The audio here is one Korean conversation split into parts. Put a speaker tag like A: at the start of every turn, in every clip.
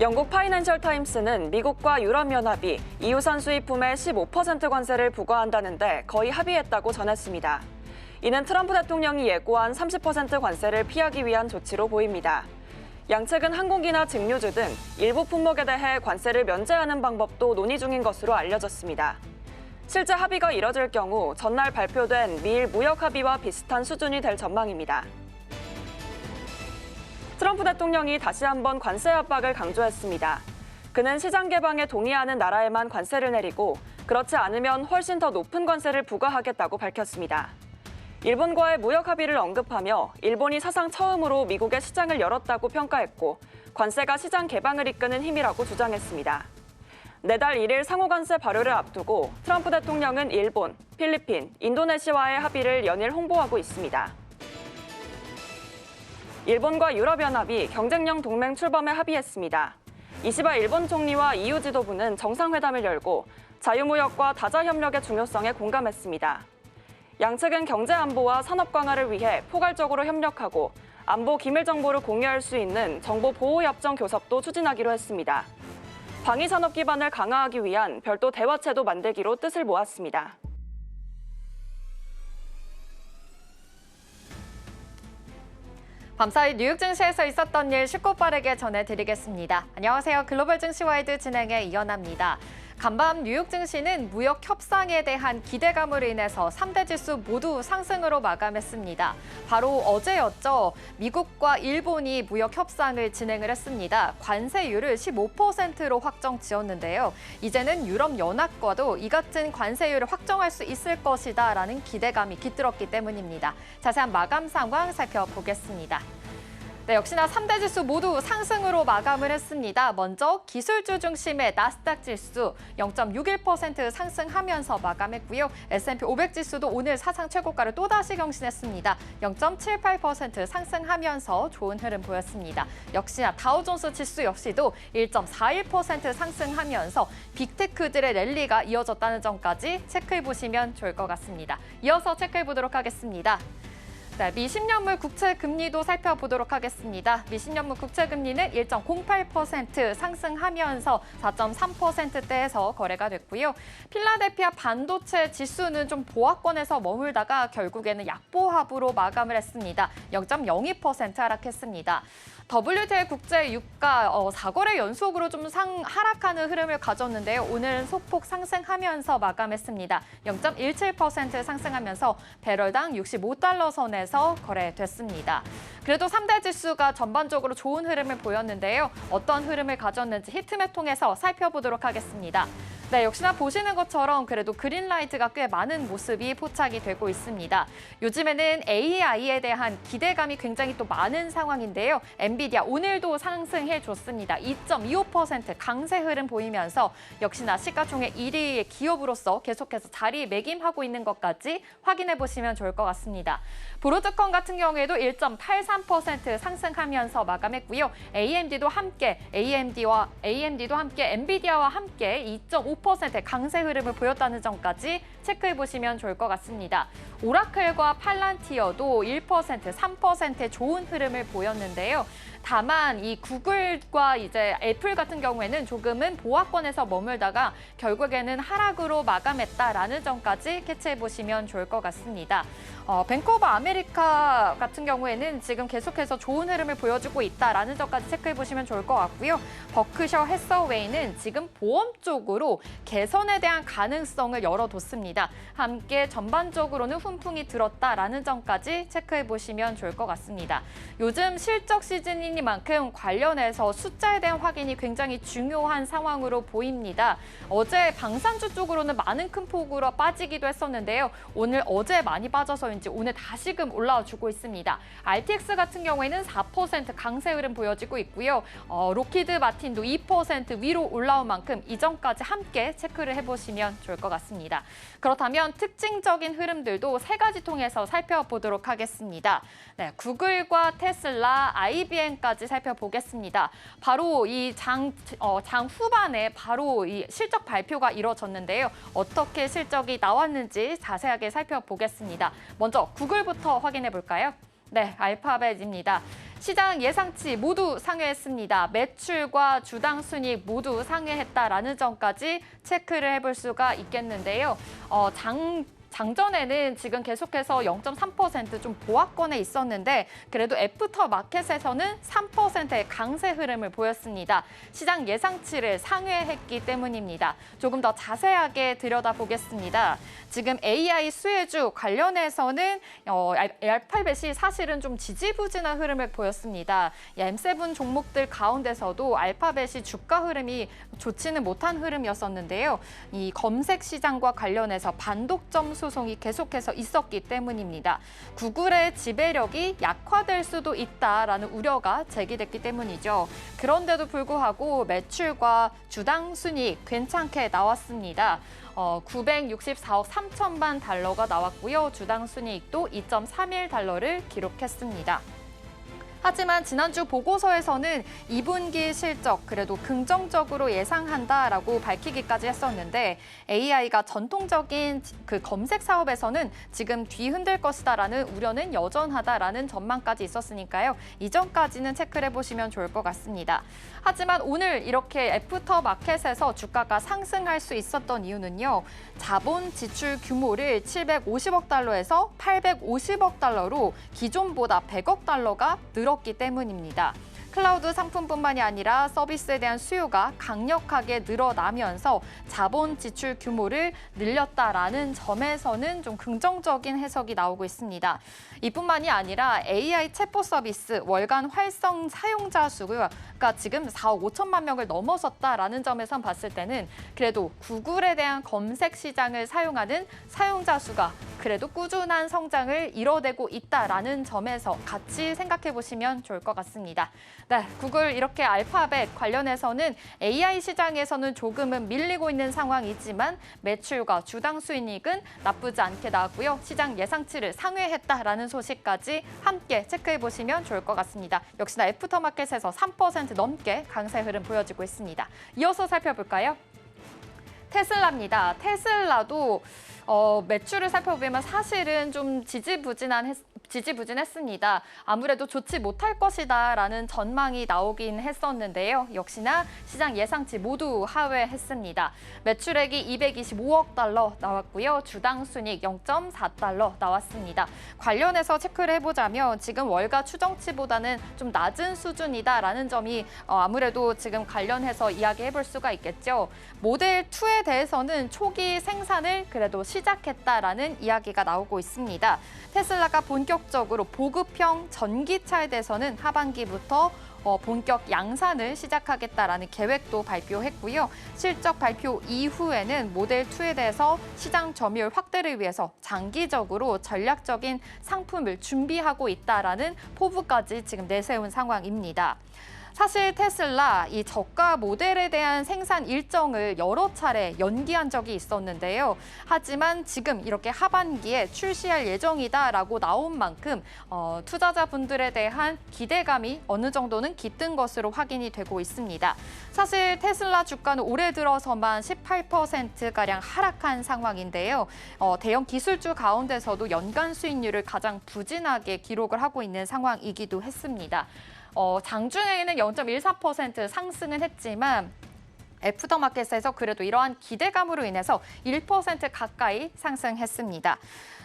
A: 영국 파이낸셜 타임스는 미국과 유럽연합이 이유산 수입품에 15% 관세를 부과한다는데 거의 합의했다고 전했습니다. 이는 트럼프 대통령이 예고한 30% 관세를 피하기 위한 조치로 보입니다. 양측은 항공기나 증류주 등 일부 품목에 대해 관세를 면제하는 방법도 논의 중인 것으로 알려졌습니다. 실제 합의가 이뤄질 경우 전날 발표된 미일 무역 합의와 비슷한 수준이 될 전망입니다. 트럼프 대통령이 다시 한번 관세 압박을 강조했습니다. 그는 시장 개방에 동의하는 나라에만 관세를 내리고 그렇지 않으면 훨씬 더 높은 관세를 부과하겠다고 밝혔습니다. 일본과의 무역 합의를 언급하며 일본이 사상 처음으로 미국의 시장을 열었다고 평가했고 관세가 시장 개방을 이끄는 힘이라고 주장했습니다. 내달 1일 상호관세 발효를 앞두고 트럼프 대통령은 일본, 필리핀, 인도네시아와의 합의를 연일 홍보하고 있습니다. 일본과 유럽연합이 경쟁력 동맹 출범에 합의했습니다. 이시바 일본 총리와 EU 지도부는 정상회담을 열고 자유무역과 다자협력의 중요성에 공감했습니다. 양측은 경제 안보와 산업 강화를 위해 포괄적으로 협력하고 안보 기밀 정보를 공유할 수 있는 정보보호협정 교섭도 추진하기로 했습니다. 방위산업 기반을 강화하기 위한 별도 대화체도 만들기로 뜻을 모았습니다.
B: 밤사이 뉴욕 증시에서 있었던 일 쉽고 빠르게 전해드리겠습니다. 안녕하세요. 글로벌 증시와이드 진행의 이연아입니다. 간밤 뉴욕 증시는 무역 협상에 대한 기대감으로 인해서 3대 지수 모두 상승으로 마감했습니다. 바로 어제였죠. 미국과 일본이 무역 협상을 진행을 했습니다. 관세율을 15%로 확정 지었는데요. 이제는 유럽연합과도 이 같은 관세율을 확정할 수 있을 것이다라는 기대감이 깃들었기 때문입니다. 자세한 마감 상황 살펴보겠습니다. 네, 역시나 3대 지수 모두 상승으로 마감을 했습니다. 먼저 기술주 중심의 나스닥 지수 0.61% 상승하면서 마감했고요. S&P 500 지수도 오늘 사상 최고가를 또다시 경신했습니다. 0.78% 상승하면서 좋은 흐름 보였습니다. 역시나 다우존스 지수 역시도 1.41% 상승하면서 빅테크들의 랠리가 이어졌다는 점까지 체크해보시면 좋을 것 같습니다. 이어서 체크해보도록 하겠습니다. 네, 미 10년물 국채 금리도 살펴보도록 하겠습니다. 미 10년물 국채 금리는 1.08% 상승하면서 4.3%대에서 거래가 됐고요. 필라델피아 반도체 지수는 좀 보합권에서 머물다가 결국에는 약보합으로 마감을 했습니다. 0.02% 하락했습니다. WTI 국제 유가 4거래 연속으로 좀 하락하는 흐름을 가졌는데요. 오늘은 소폭 상승하면서 마감했습니다. 0.17% 상승하면서 배럴당 65달러 선에서 거래됐습니다. 그래도 3대 지수가 전반적으로 좋은 흐름을 보였는데요. 어떤 흐름을 가졌는지 히트맵 통해서 살펴보도록 하겠습니다. 네, 역시나 보시는 것처럼 그래도 그린라이트가 꽤 많은 모습이 포착이 되고 있습니다. 요즘에는 AI에 대한 기대감이 굉장히 또 많은 상황인데요. 엔비디아 오늘도 상승해줬습니다. 2.25% 강세 흐름 보이면서 역시나 시가총액 1위의 기업으로서 계속해서 자리매김하고 있는 것까지 확인해 보시면 좋을 것 같습니다. 브로드컴 같은 경우에도 1.83% 상승하면서 마감했고요. AMD도 함께 엔비디아와 함께 2.5%의 강세 흐름을 보였다는 점까지 체크해 보시면 좋을 것 같습니다. 오라클과 팔란티어도 1%, 3%의 좋은 흐름을 보였는데요. 다만 이 구글과 이제 애플 같은 경우에는 조금은 보합권에서 머물다가 결국에는 하락으로 마감했다라는 점까지 캐치해 보시면 좋을 것 같습니다. 뱅크 오브 아메리카 같은 경우에는 지금 계속해서 좋은 흐름을 보여주고 있다라는 점까지 체크해 보시면 좋을 것 같고요. 버크셔 해서웨이는 지금 보험 쪽으로 개선에 대한 가능성을 열어뒀습니다. 함께 전반적으로는 훈풍이 들었다라는 점까지 체크해 보시면 좋을 것 같습니다. 요즘 실적 시즌이니만큼 관련해서 숫자에 대한 확인이 굉장히 중요한 상황으로 보입니다. 어제 방산주 쪽으로는 많은 큰 폭으로 빠지기도 했었는데요. 어제 많이 빠져서인지 오늘 다시금 올라와 주고 있습니다. RTX 같은 경우에는 4% 강세 흐름 보여지고 있고요. 로키드 마틴도 2% 위로 올라온 만큼 이전까지 함께 체크를 해보시면 좋을 것 같습니다. 그렇다면 특징적인 흐름들도 세 가지 통해서 살펴보도록 하겠습니다. 네, 구글과 테슬라, IBM까지 살펴보겠습니다. 바로 이 장 후반에 바로 이 실적 발표가 이루어졌는데요. 어떻게 실적이 나왔는지 자세하게 살펴보겠습니다. 먼저 구글부터 확인해 볼까요? 네, 알파벳입니다. 시장 예상치 모두 상회했습니다. 매출과 주당 순이익 모두 상회했다라는 점까지 체크를 해볼 수가 있겠는데요. 장전에는 지금 계속해서 0.3% 좀 보합권에 있었는데 그래도 애프터 마켓에서는 3%의 강세 흐름을 보였습니다. 시장 예상치를 상회했기 때문입니다. 조금 더 자세하게 들여다보겠습니다. 지금 AI 수혜주 관련해서는 알파벳이 사실은 좀 지지부진한 흐름을 보였습니다. M7 종목들 가운데서도 알파벳이 주가 흐름이 좋지는 못한 흐름이었었는데요. 이 검색 시장과 관련해서 반독점 소송이 계속해서 있었기 때문입니다. 구글의 지배력이 약화될 수도 있다라는 우려가 제기됐기 때문이죠. 그런데도 불구하고 매출과 주당 순이익 괜찮게 나왔습니다. 964억 3천만 달러가 나왔고요. 주당 순이익도 2.31달러를 기록했습니다. 하지만 지난주 보고서에서는 2분기 실적 그래도 긍정적으로 예상한다라고 밝히기까지 했었는데 AI가 전통적인 그 검색 사업에서는 지금 뒤흔들 것이다라는 우려는 여전하다라는 전망까지 있었으니까요. 이전까지는 체크를 해보시면 좋을 것 같습니다. 하지만 오늘 이렇게 애프터 마켓에서 주가가 상승할 수 있었던 이유는요. 자본 지출 규모를 750억 달러에서 850억 달러로 기존보다 100억 달러가 늘었기 때문입니다. 클라우드 상품뿐만이 아니라 서비스에 대한 수요가 강력하게 늘어나면서 자본 지출 규모를 늘렸다라는 점에서는 좀 긍정적인 해석이 나오고 있습니다. 이뿐만이 아니라 AI 챗봇 서비스 월간 활성 사용자 수가 지금 4억 5천만 명을 넘어섰다라는 점에선 봤을 때는 그래도 구글에 대한 검색 시장을 사용하는 사용자 수가 그래도 꾸준한 성장을 이뤄내고 있다라는 점에서 같이 생각해 보시면 좋을 것 같습니다. 네, 구글 이렇게 알파벳 관련해서는 AI 시장에서는 조금은 밀리고 있는 상황이지만 매출과 주당 수익은 나쁘지 않게 나왔고요. 시장 예상치를 상회했다라는 소식까지 함께 체크해 보시면 좋을 것 같습니다. 역시나 애프터마켓에서 3% 넘게 강세 흐름 보여지고 있습니다. 이어서 살펴볼까요? 테슬라입니다. 테슬라도 매출을 살펴보면 사실은 좀 지지부진했습니다. 아무래도 좋지 못할 것이다라는 전망이 나오긴 했었는데요. 역시나 시장 예상치 모두 하회했습니다. 매출액이 225억 달러 나왔고요. 주당 순이익 0.4달러 나왔습니다. 관련해서 체크를 해보자면 지금 월가 추정치보다는 좀 낮은 수준이다라는 점이 아무래도 지금 관련해서 이야기해볼 수가 있겠죠. 모델 2에 대해서는 초기 생산을 그래도 시작했다라는 이야기가 나오고 있습니다. 테슬라가 본격적으로 보급형 전기차에 대해서는 하반기부터 본격 양산을 시작하겠다라는 계획도 발표했고요. 실적 발표 이후에는 모델 2에 대해서 시장 점유율 확대를 위해서 장기적으로 전략적인 상품을 준비하고 있다라는 포부까지 지금 내세운 상황입니다. 사실 테슬라 이 저가 모델에 대한 생산 일정을 여러 차례 연기한 적이 있었는데요. 하지만 지금 이렇게 하반기에 출시할 예정이다라고 나온 만큼 투자자분들에 대한 기대감이 어느 정도는 깃든 것으로 확인이 되고 있습니다. 사실 테슬라 주가는 올해 들어서만 18%가량 하락한 상황인데요. 대형 기술주 가운데서도 연간 수익률을 가장 부진하게 기록을 하고 있는 상황이기도 했습니다. 장중에는 0.14% 상승은 했지만 애프터마켓에서 그래도 이러한 기대감으로 인해서 1% 가까이 상승했습니다.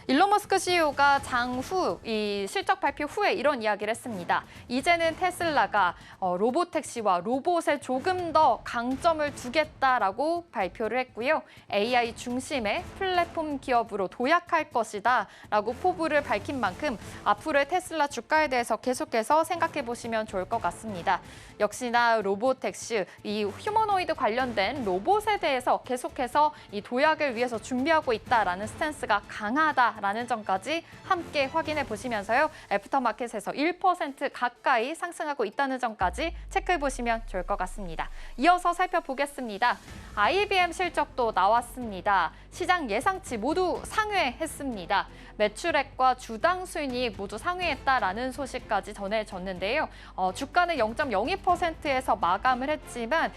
B: 일론 머스크 CEO가 장후 이 실적 발표 후에 이런 이야기를 했습니다. 이제는 테슬라가 로보택시와 로봇에 조금 더 강점을 두겠다라고 발표를 했고요. AI 중심의 플랫폼 기업으로 도약할 것이다 라고 포부를 밝힌 만큼 앞으로의 테슬라 주가에 대해서 계속해서 생각해 보시면 좋을 것 같습니다. 역시나 로보택시, 이 휴머노이드 관련된 로봇에 대해서 계속해서 이 도약을 위해서 준비하고 있다라는 스탠스가 강하다라는 점까지 함께 확인해 보시면서요. 애프터마켓에서 1% 가까이 상승하고 있다는 점까지 체크해 보시면 좋을 것 같습니다. 이어서 살펴보겠습니다. IBM 실적도 나왔습니다. 시장 예상치 모두 상회했습니다. 매출액과 주당 수익이 모두 상회했다라는 소식까지 전해졌는데요. 주가는 0.02%에서 마감을 했지만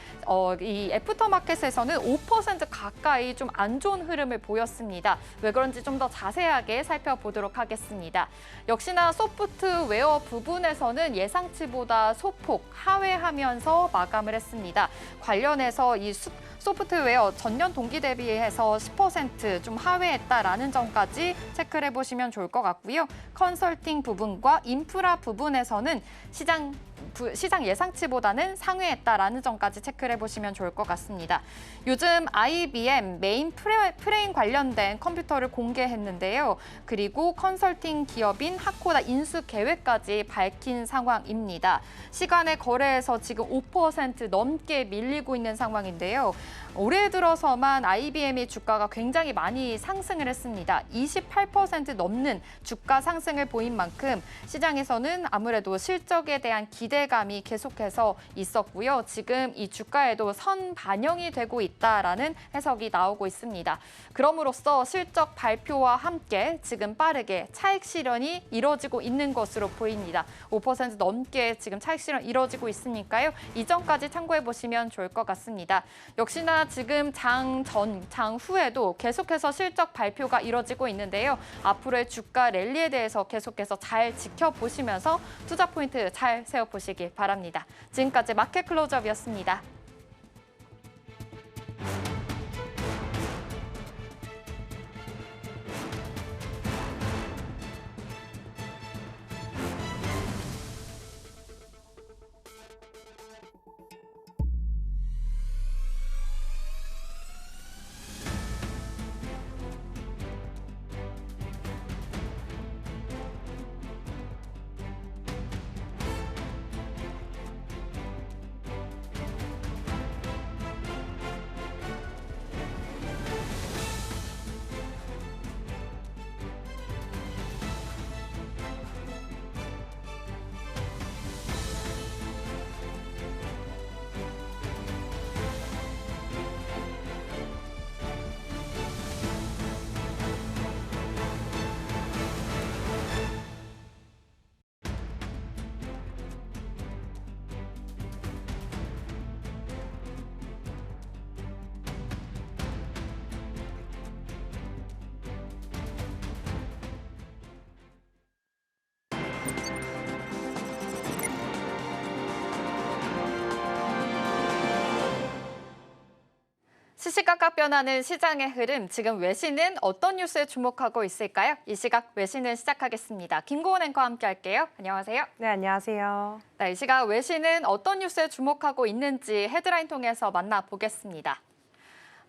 B: 이 이 애프터마켓에서는 5% 가까이 좀 안 좋은 흐름을 보였습니다. 왜 그런지 좀 더 자세하게 살펴보도록 하겠습니다. 역시나 소프트웨어 부분에서는 예상치보다 소폭 하회하면서 마감을 했습니다. 관련해서 이 소프트웨어 전년 동기 대비해서 10% 좀 하회했다라는 점까지 체크를 해보시면 좋을 것 같고요. 컨설팅 부분과 인프라 부분에서는 시장 예상치보다는 상회했다라는 점까지 체크를 해보시면 좋을 것 같습니다. 요즘 IBM 메인 프레임 관련된 컴퓨터를 공개했는데요. 그리고 컨설팅 기업인 하코다 인수 계획까지 밝힌 상황입니다. 시간의 거래에서 지금 5% 넘게 밀리고 있는 상황인데요. 올해 들어서만 IBM의 주가가 굉장히 많이 상승을 했습니다. 28% 넘는 주가 상승을 보인 만큼 시장에서는 아무래도 실적에 대한 기대감이 계속해서 있었고요. 지금 이 주가에도 선 반영이 되고 있다라는 해석이 나오고 있습니다. 그럼으로써 실적 발표와 함께 지금 빠르게 차익 실현이 이뤄지고 있는 것으로 보입니다. 5% 넘게 지금 차익 실현 이뤄지고 있으니까요. 이점까지 참고해 보시면 좋을 것 같습니다. 역시나 지금 장 후에도 계속해서 실적 발표가 이뤄지고 있는데요. 앞으로의 주가 랠리에 대해서 계속해서 잘 지켜보시면서 투자 포인트 잘 세워보시길 바랍니다. 지금까지 마켓 클로즈업이었습니다. 시시각각 변하는 시장의 흐름, 지금 외신은 어떤 뉴스에 주목하고 있을까요? 이 시각 외신을 시작하겠습니다. 김고은 앵커와 함께 할게요. 안녕하세요.
C: 네, 안녕하세요.
B: 네, 이 시각 외신은 어떤 뉴스에 주목하고 있는지 헤드라인 통해서 만나보겠습니다.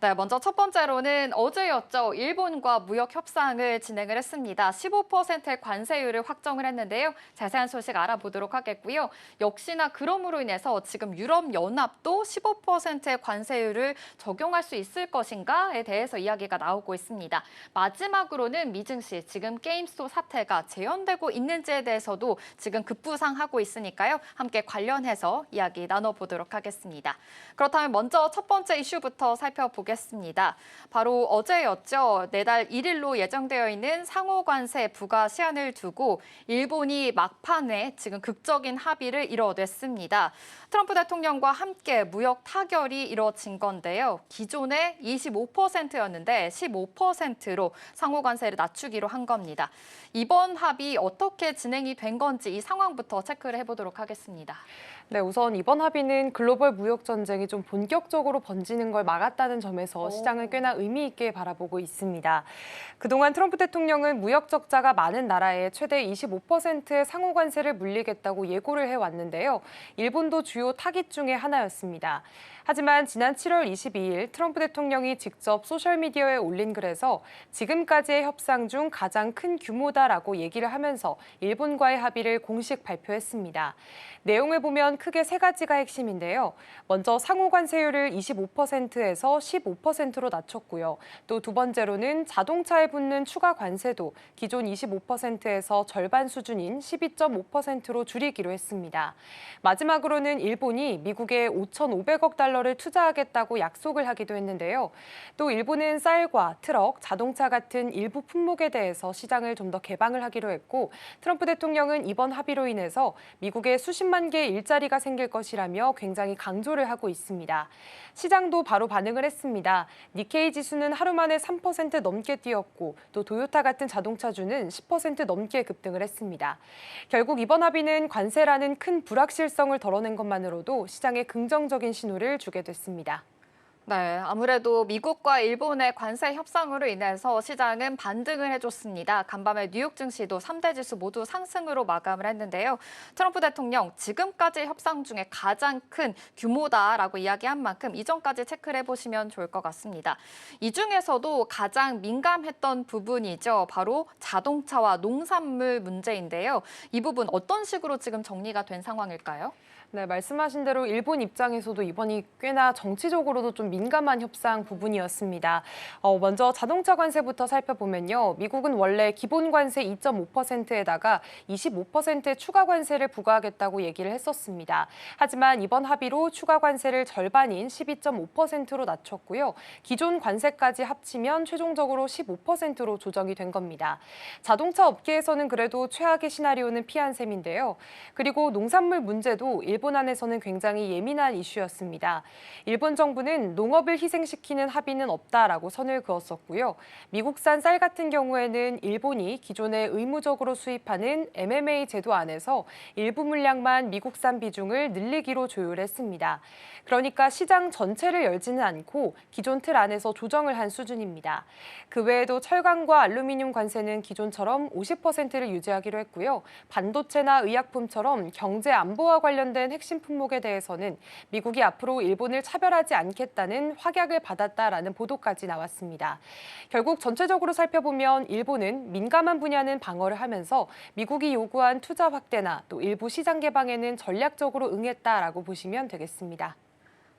B: 네, 먼저 첫 번째로는 어제였죠. 일본과 무역 협상을 진행을 했습니다. 15%의 관세율을 확정을 했는데요. 자세한 소식 알아보도록 하겠고요. 역시나 그럼으로 인해서 지금 유럽연합도 15%의 관세율을 적용할 수 있을 것인가에 대해서 이야기가 나오고 있습니다. 마지막으로는 미증시, 지금 게임스토어 사태가 재현되고 있는지에 대해서도 지금 급부상하고 있으니까요. 함께 관련해서 이야기 나눠보도록 하겠습니다. 그렇다면 먼저 첫 번째 이슈부터 살펴보겠습니다. 바로 어제였죠. 내달 1일로 예정되어 있는 상호관세 부과 시한을 두고 일본이 막판에 지금 극적인 합의를 이뤄냈습니다. 트럼프 대통령과 함께 무역 타결이 이뤄진 건데요. 기존에 25%였는데 15%로 상호관세를 낮추기로 한 겁니다. 이번 합의 어떻게 진행이 된 건지 이 상황부터 체크를 해보도록 하겠습니다.
C: 네, 우선 이번 합의는 글로벌 무역 전쟁이 좀 본격적으로 번지는 걸 막았다는 점에서 시장을 꽤나 의미 있게 바라보고 있습니다. 그동안 트럼프 대통령은 무역 적자가 많은 나라에 최대 25%의 상호 관세를 물리겠다고 예고를 해왔는데요. 일본도 주요 타깃 중에 하나였습니다. 하지만 지난 7월 22일 트럼프 대통령이 직접 소셜미디어에 올린 글에서 지금까지의 협상 중 가장 큰 규모다라고 얘기를 하면서 일본과의 합의를 공식 발표했습니다. 내용을 보면 크게 세 가지가 핵심인데요. 먼저 상호 관세율을 25%에서 15%로 낮췄고요. 또 두 번째로는 자동차에 붙는 추가 관세도 기존 25%에서 절반 수준인 12.5%로 줄이기로 했습니다. 마지막으로는 일본이 미국에 5,500억 달러를 투자하겠다고 약속을 하기도 했는데요. 또 일본은 쌀과 트럭, 자동차 같은 일부 품목에 대해서 시장을 좀 더 개방을 하기로 했고 트럼프 대통령은 이번 합의로 인해서 미국의 수십만 개의 일자리 일자리가 생길 것이라며 굉장히 강조를 하고 있습니다. 시장도 바로 반응을 했습니다. 니케이 지수는 하루 만에 3% 넘게 뛰었고 또 도요타 같은 자동차주는 10% 넘게 급등을 했습니다. 결국 이번 합의는 관세라는 큰 불확실성을 덜어낸 것만으로도 시장에 긍정적인 신호를 주게 됐습니다.
B: 네, 아무래도 미국과 일본의 관세 협상으로 인해서 시장은 반등을 해줬습니다. 간밤에 뉴욕 증시도 3대 지수 모두 상승으로 마감을 했는데요. 트럼프 대통령 지금까지 협상 중에 가장 큰 규모다라고 이야기한 만큼 이전까지 체크를 해보시면 좋을 것 같습니다. 이 중에서도 가장 민감했던 부분이죠. 바로 자동차와 농산물 문제인데요. 이 부분 어떤 식으로 지금 정리가 된 상황일까요?
C: 네, 말씀하신 대로 일본 입장에서도 이번이 꽤나 정치적으로도 좀 민감한 협상 부분이었습니다. 먼저 자동차 관세부터 살펴보면요. 미국은 원래 기본 관세 2.5%에다가 25%의 추가 관세를 부과하겠다고 얘기를 했었습니다. 하지만 이번 합의로 추가 관세를 절반인 12.5%로 낮췄고요. 기존 관세까지 합치면 최종적으로 15%로 조정이 된 겁니다. 자동차 업계에서는 그래도 최악의 시나리오는 피한 셈인데요. 그리고 농산물 문제도 일본 안에서는 굉장히 예민한 이슈였습니다. 일본 정부는 농업을 희생시키는 합의는 없다라고 선을 그었었고요. 미국산 쌀 같은 경우에는 일본이 기존에 의무적으로 수입하는 MMA 제도 안에서 일부 물량만 미국산 비중을 늘리기로 조율했습니다. 그러니까 시장 전체를 열지는 않고 기존 틀 안에서 조정을 한 수준입니다. 그 외에도 철강과 알루미늄 관세는 기존처럼 50%를 유지하기로 했고요. 반도체나 의약품처럼 경제 안보와 관련된 핵심 품목에 대해서는 미국이 앞으로 일본을 차별하지 않겠다는 확약을 받았다라는 보도까지 나왔습니다. 결국 전체적으로 살펴보면 일본은 민감한 분야는 방어를 하면서 미국이 요구한 투자 확대나 또 일부 시장 개방에는 전략적으로 응했다라고 보시면 되겠습니다.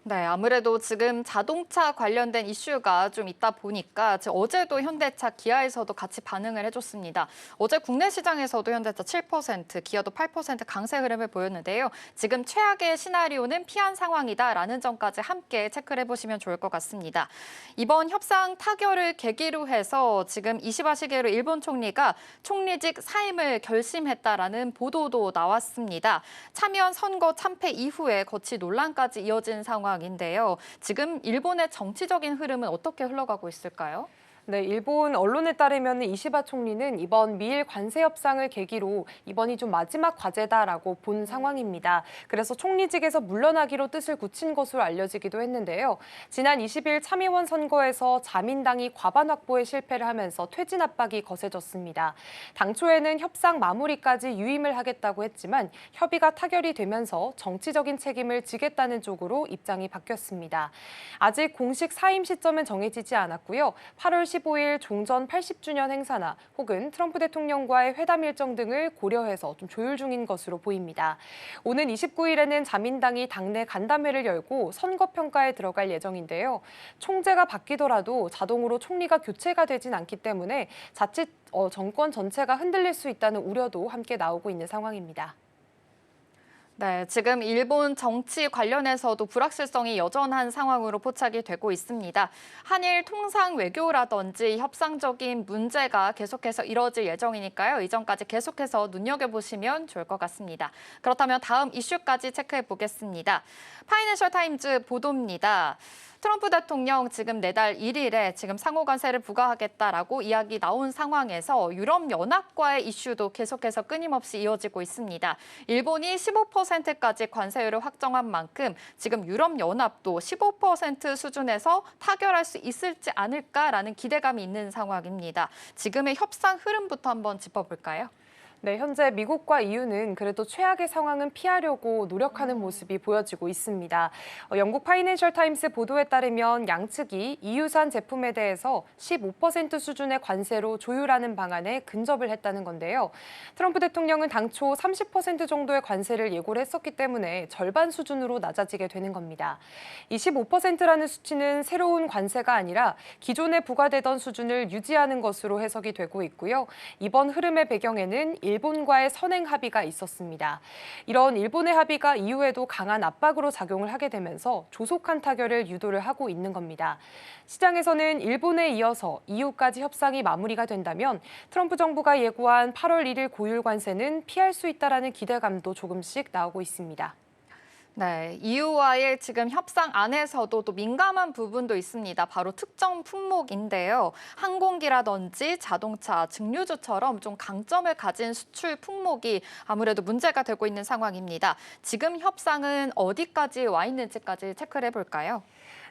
B: 네, 아무래도 지금 자동차 관련된 이슈가 좀 있다 보니까 어제도 현대차, 기아에서도 같이 반응을 해줬습니다. 어제 국내 시장에서도 현대차 7%, 기아도 8% 강세 흐름을 보였는데요. 지금 최악의 시나리오는 피한 상황이다라는 점까지 함께 체크를 해보시면 좋을 것 같습니다. 이번 협상 타결을 계기로 해서 지금 이시바 시게루 일본 총리가 총리직 사임을 결심했다라는 보도도 나왔습니다. 참여한 선거 참패 이후에 거치 논란까지 이어진 상황. 인데요. 지금 일본의 정치적인 흐름은 어떻게 흘러가고 있을까요?
C: 네, 일본 언론에 따르면 이시바 총리는 이번 미일 관세 협상을 계기로 이번이 좀 마지막 과제다라고 본 상황입니다. 그래서 총리직에서 물러나기로 뜻을 굳힌 것으로 알려지기도 했는데요. 지난 20일 참의원 선거에서 자민당이 과반 확보에 실패를 하면서 퇴진 압박이 거세졌습니다. 당초에는 협상 마무리까지 유임을 하겠다고 했지만 협의가 타결이 되면서 정치적인 책임을 지겠다는 쪽으로 입장이 바뀌었습니다. 아직 공식 사임 시점은 정해지지 않았고요. 8월 15일 종전 80주년 행사나 혹은 트럼프 대통령과의 회담 일정 등을 고려해서 좀 조율 중인 것으로 보입니다. 오는 29일에는 자민당이 당내 간담회를 열고 선거 평가에 들어갈 예정인데요. 총재가 바뀌더라도 자동으로 총리가 교체가 되진 않기 때문에 자칫 정권 전체가 흔들릴 수 있다는 우려도 함께 나오고 있는 상황입니다.
B: 네, 지금 일본 정치 관련해서도 불확실성이 여전한 상황으로 포착이 되고 있습니다. 한일 통상 외교라든지 협상적인 문제가 계속해서 이뤄질 예정이니까요. 이전까지 계속해서 눈여겨보시면 좋을 것 같습니다. 그렇다면 다음 이슈까지 체크해 보겠습니다. 파이낸셜 타임즈 보도입니다. 트럼프 대통령 지금 내달 1일에 지금 상호 관세를 부과하겠다라고 이야기 나온 상황에서 유럽연합과의 이슈도 계속해서 끊임없이 이어지고 있습니다. 일본이 15%까지 관세율을 확정한 만큼 지금 유럽연합도 15% 수준에서 타결할 수 있을지 않을까라는 기대감이 있는 상황입니다. 지금의 협상 흐름부터 한번 짚어볼까요?
C: 네, 현재 미국과 EU는 그래도 최악의 상황은 피하려고 노력하는 모습이 보여지고 있습니다. 영국 파이낸셜 타임스 보도에 따르면 양측이 EU산 제품에 대해서 15% 수준의 관세로 조율하는 방안에 근접을 했다는 건데요. 트럼프 대통령은 당초 30% 정도의 관세를 예고를 했었기 때문에 절반 수준으로 낮아지게 되는 겁니다. 25%라는 수치는 새로운 관세가 아니라 기존에 부과되던 수준을 유지하는 것으로 해석이 되고 있고요. 이번 흐름의 배경에는 일본과의 선행 합의가 있었습니다. 이런 일본의 합의가 이후에도 강한 압박으로 작용을 하게 되면서 조속한 타결을 유도를 하고 있는 겁니다. 시장에서는 일본에 이어서 EU까지 협상이 마무리가 된다면 트럼프 정부가 예고한 8월 1일 고율 관세는 피할 수 있다라는 기대감도 조금씩 나오고 있습니다.
B: 네, EU와의 지금 협상 안에서도 또 민감한 부분도 있습니다. 바로 특정 품목인데요. 항공기라든지 자동차, 증류주처럼 좀 강점을 가진 수출 품목이 아무래도 문제가 되고 있는 상황입니다. 지금 협상은 어디까지 와 있는지까지 체크를 해볼까요?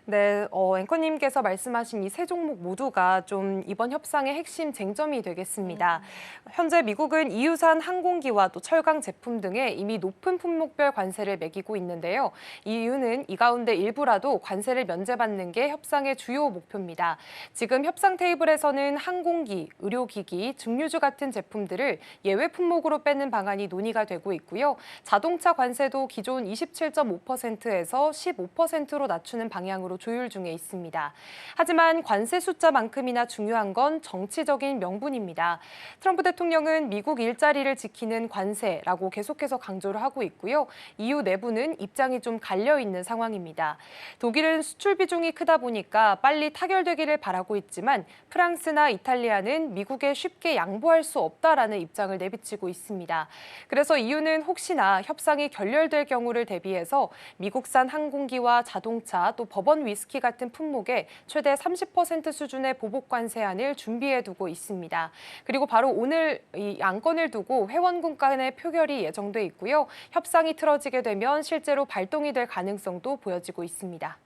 C: 네, 앵커님께서 말씀하신 이 세 종목 모두가 좀 이번 협상의 핵심 쟁점이 되겠습니다. 현재 미국은 EU산 항공기와 또 철강 제품 등에 이미 높은 품목별 관세를 매기고 있는데요. EU는 이 가운데 일부라도 관세를 면제받는 게 협상의 주요 목표입니다. 지금 협상 테이블에서는 항공기, 의료기기, 증류주 같은 제품들을 예외 품목으로 빼는 방안이 논의가 되고 있고요. 자동차 관세도 기존 27.5%에서 15%로 낮추는 방향으로 조율 중에 있습니다. 하지만 관세 숫자만큼이나 중요한 건 정치적인 명분입니다. 트럼프 대통령은 미국 일자리를 지키는 관세라고 계속해서 강조를 하고 있고요. EU 내부는 입장이 좀 갈려 있는 상황입니다. 독일은 수출 비중이 크다 보니까 빨리 타결되기를 바라고 있지만 프랑스나 이탈리아는 미국에 쉽게 양보할 수 없다라는 입장을 내비치고 있습니다. 그래서 EU는 혹시나 협상이 결렬될 경우를 대비해서 미국산 항공기와 자동차 또 버번 위스키 같은 품목에 최대 30% 수준의 보복 관세안을 준비해 두고 있습니다. 그리고 바로 오늘 이 안건을 두고 회원국 간의 표결이 예정돼 있고요. 협상이 틀어지게 되면 실제로 발동이 될 가능성도 보여지고 있습니다.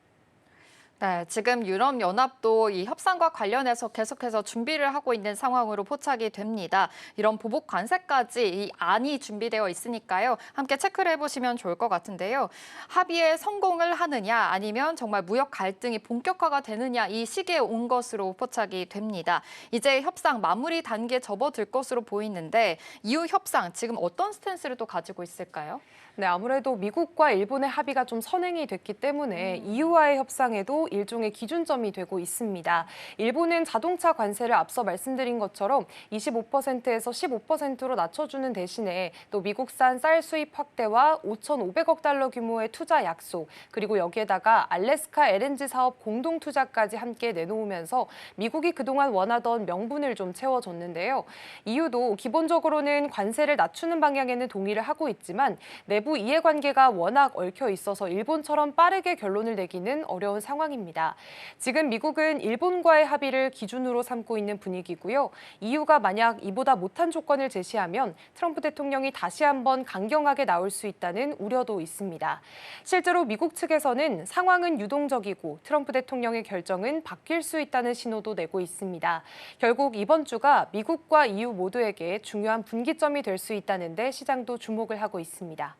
B: 네, 지금 유럽연합도 이 협상과 관련해서 계속해서 준비를 하고 있는 상황으로 포착이 됩니다. 이런 보복 관세까지 이 안이 준비되어 있으니까요. 함께 체크를 해보시면 좋을 것 같은데요. 합의에 성공을 하느냐 아니면 정말 무역 갈등이 본격화가 되느냐 이 시기에 온 것으로 포착이 됩니다. 이제 협상 마무리 단계에 접어들 것으로 보이는데 이후 협상 지금 어떤 스탠스를 또 가지고 있을까요?
C: 네, 아무래도 미국과 일본의 합의가 좀 선행이 됐기 때문에 EU와의 협상에도 일종의 기준점이 되고 있습니다. 일본은 자동차 관세를 앞서 말씀드린 것처럼 25%에서 15%로 낮춰주는 대신에 또 미국산 쌀 수입 확대와 5,500억 달러 규모의 투자 약속, 그리고 여기에다가 알래스카 LNG 사업 공동 투자까지 함께 내놓으면서 미국이 그동안 원하던 명분을 좀 채워줬는데요. EU도 기본적으로는 관세를 낮추는 방향에는 동의를 하고 있지만 내부 이해관계가 워낙 얽혀 있어서 일본처럼 빠르게 결론을 내기는 어려운 상황입니다. 지금 미국은 일본과의 합의를 기준으로 삼고 있는 분위기고요. EU가 만약 이보다 못한 조건을 제시하면 트럼프 대통령이 다시 한번 강경하게 나올 수 있다는 우려도 있습니다. 실제로 미국 측에서는 상황은 유동적이고 트럼프 대통령의 결정은 바뀔 수 있다는 신호도 내고 있습니다. 결국 이번 주가 미국과 EU 모두에게 중요한 분기점이 될 수 있다는데 시장도 주목을 하고 있습니다.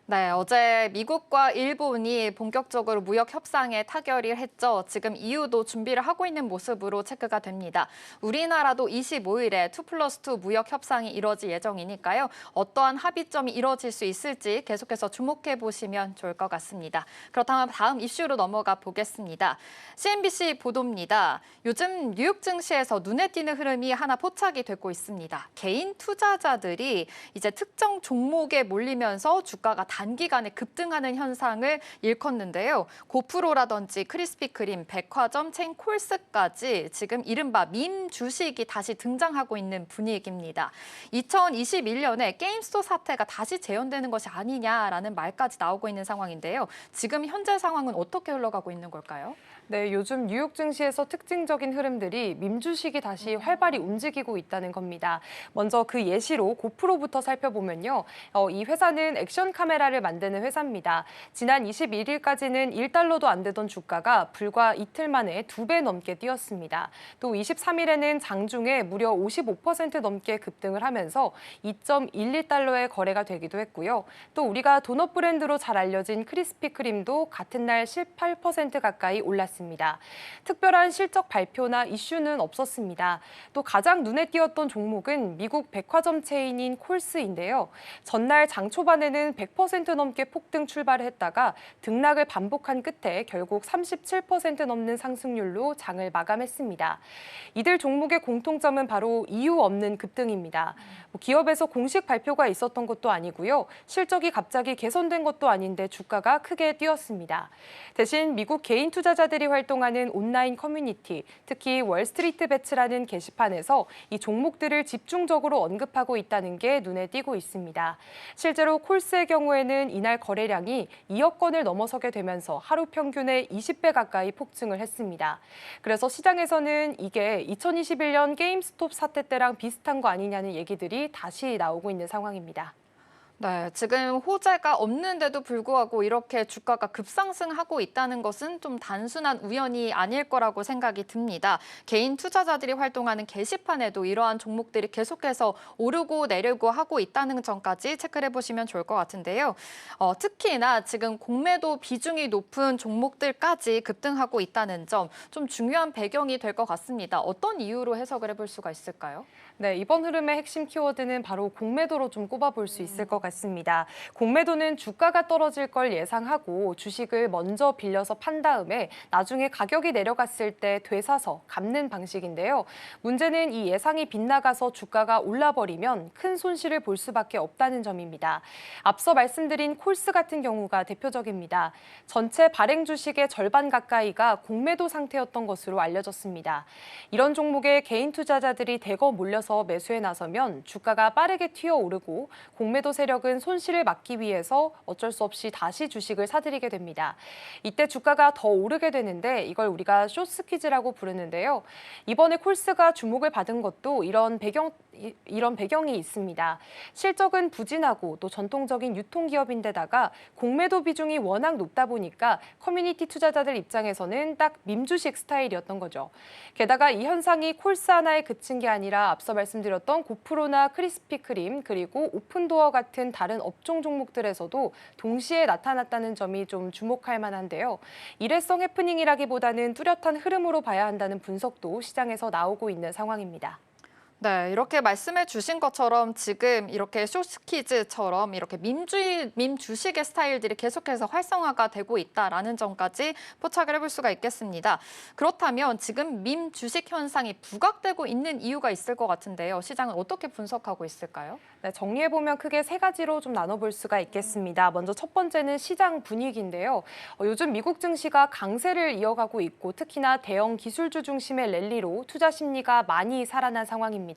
B: 네, 어제 미국과 일본이 본격적으로 무역 협상에 타결을 했죠. 지금 EU도 준비를 하고 있는 모습으로 체크가 됩니다. 우리나라도 25일에 2+2 무역 협상이 이뤄질 예정이니까요. 어떠한 합의점이 이뤄질 수 있을지 계속해서 주목해 보시면 좋을 것 같습니다. 그렇다면 다음 이슈로 넘어가 보겠습니다. CNBC 보도입니다. 요즘 뉴욕 증시에서 눈에 띄는 흐름이 하나 포착이 되고 있습니다. 개인 투자자들이 이제 특정 종목에 몰리면서 주가가 단기간에 급등하는 현상을 일컫는데요. 고프로라든지 크리스피크림, 백화점, 체인 콜스까지 지금 이른바 밈 주식이 다시 등장하고 있는 분위기입니다. 2021년에 게임스톱 사태가 다시 재현되는 것이 아니냐라는 말까지 나오고 있는 상황인데요. 지금 현재 상황은 어떻게 흘러가고 있는 걸까요?
C: 네, 요즘 뉴욕 증시에서 특징적인 흐름들이 밈주식이 다시 활발히 움직이고 있다는 겁니다. 먼저 그 예시로 고프로부터 살펴보면요. 이 회사는 액션 카메라를 만드는 회사입니다. 지난 21일까지는 1달러도 안 되던 주가가 불과 이틀 만에 2배 넘게 뛰었습니다. 또 23일에는 장중에 무려 55% 넘게 급등을 하면서 2.12달러의 거래가 되기도 했고요. 또 우리가 도넛 브랜드로 잘 알려진 크리스피 크림도 같은 날 18% 가까이 올랐습니다. 특별한 실적 발표나 이슈는 없었습니다. 또 가장 눈에 띄었던 종목은 미국 백화점 체인인 콜스인데요. 전날 장 초반에는 100% 넘게 폭등 출발을 했다가 등락을 반복한 끝에 결국 37% 넘는 상승률로 장을 마감했습니다. 이들 종목의 공통점은 바로 이유 없는 급등입니다. 기업에서 공식 발표가 있었던 것도 아니고요. 실적이 갑자기 개선된 것도 아닌데 주가가 크게 뛰었습니다. 대신 미국 개인 투자자들이 활동하는 온라인 커뮤니티, 특히 월스트리트 배츠라는 게시판에서 이 종목들을 집중적으로 언급하고 있다는 게 눈에 띄고 있습니다. 실제로 콜스의 경우에는 경우에는 이날 거래량이 2억 건을 넘어서게 되면서 하루 평균의 20배 가까이 폭증을 했습니다. 그래서 시장에서는 이게 2021년 게임스톱 사태 때랑 비슷한 거 아니냐는 얘기들이 다시 나오고 있는 상황입니다.
B: 네, 지금 호재가 없는데도 불구하고 이렇게 주가가 급상승하고 있다는 것은 좀 단순한 우연이 아닐 거라고 생각이 듭니다. 개인 투자자들이 활동하는 게시판에도 이러한 종목들이 계속해서 오르고 내리고 하고 있다는 점까지 체크를 해보시면 좋을 것 같은데요. 특히나 지금 공매도 비중이 높은 종목들까지 급등하고 있다는 점 좀 중요한 배경이 될 것 같습니다. 어떤 이유로 해석을 해볼 수가 있을까요?
C: 네, 이번 흐름의 핵심 키워드는 바로 공매도로 좀 꼽아볼 수 있을 것 같습니다. 공매도는 주가가 떨어질 걸 예상하고 주식을 먼저 빌려서 판 다음에 나중에 가격이 내려갔을 때 되사서 갚는 방식인데요. 문제는 이 예상이 빗나가서 주가가 올라버리면 큰 손실을 볼 수밖에 없다는 점입니다. 앞서 말씀드린 콜스 같은 경우가 대표적입니다. 전체 발행 주식의 절반 가까이가 공매도 상태였던 것으로 알려졌습니다. 이런 종목에 개인 투자자들이 대거 몰려서 매수에 나서면 주가가 빠르게 튀어오르고 공매도 세력은 손실을 막기 위해서 어쩔 수 없이 다시 주식을 사들이게 됩니다. 이때 주가가 더 오르게 되는데 이걸 우리가 숏스퀴즈라고 부르는데요. 이번에 콜스가 주목을 받은 것도 이런 배경이 있습니다. 실적은 부진하고 또 전통적인 유통기업인데다가 공매도 비중이 워낙 높다 보니까 커뮤니티 투자자들 입장에서는 딱 밈주식 스타일이었던 거죠. 게다가 이 현상이 콜스 하나에 그친 게 아니라 앞서 말씀드렸던 고프로나 크리스피크림 그리고 오픈도어 같은 다른 업종 종목들에서도 동시에 나타났다는 점이 좀 주목할 만한데요. 일회성 해프닝이라기보다는 뚜렷한 흐름으로 봐야 한다는 분석도 시장에서 나오고 있는 상황입니다.
B: 네, 이렇게 말씀해 주신 것처럼 지금 이렇게 숏스퀴즈처럼 이렇게 밈 주식의 스타일들이 계속해서 활성화가 되고 있다라는 점까지 포착을 해볼 수가 있겠습니다. 그렇다면 지금 밈 주식 현상이 부각되고 있는 이유가 있을 것 같은데요. 시장은 어떻게 분석하고 있을까요?
C: 네, 정리해보면 크게 세 가지로 좀 나눠볼 수가 있겠습니다. 먼저 첫 번째는 시장 분위기인데요. 요즘 미국 증시가 강세를 이어가고 있고 특히나 대형 기술주 중심의 랠리로 투자 심리가 많이 살아난 상황입니다.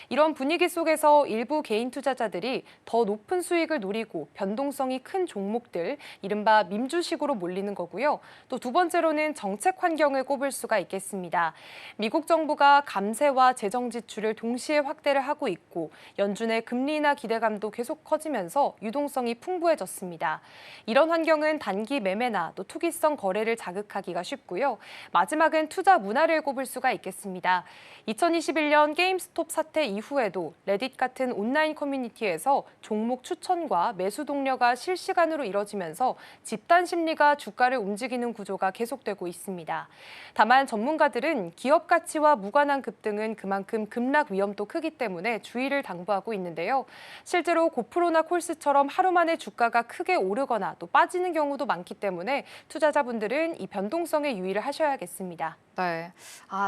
C: 이런 분위기 속에서 일부 개인 투자자들이 더 높은 수익을 노리고 변동성이 큰 종목들, 이른바 밈주식으로 몰리는 거고요. 또 두 번째로는 정책 환경을 꼽을 수가 있겠습니다. 미국 정부가 감세와 재정 지출을 동시에 확대를 하고 있고 연준의 금리나 기대감도 계속 커지면서 유동성이 풍부해졌습니다. 이런 환경은 단기 매매나 또 투기성 거래를 자극하기가 쉽고요. 마지막은 투자 문화를 꼽을 수가 있겠습니다. 2021년 게임스톱 사태 이후에도 레딧 같은 온라인 커뮤니티에서 종목 추천과 매수 동료가 실시간으로 이뤄지면서 집단 심리가 주가를 움직이는 구조가 계속되고 있습니다. 다만 전문가들은 기업 가치와 무관한 급등은 그만큼 급락 위험도 크기 때문에 주의를 당부하고 있는데요. 실제로 고프로나 콜스처럼 하루 만에 주가가 크게 오르거나 또 빠지는 경우도 많기 때문에 투자자분들은 이 변동성에 유의를 하셔야겠습니다.
B: 네,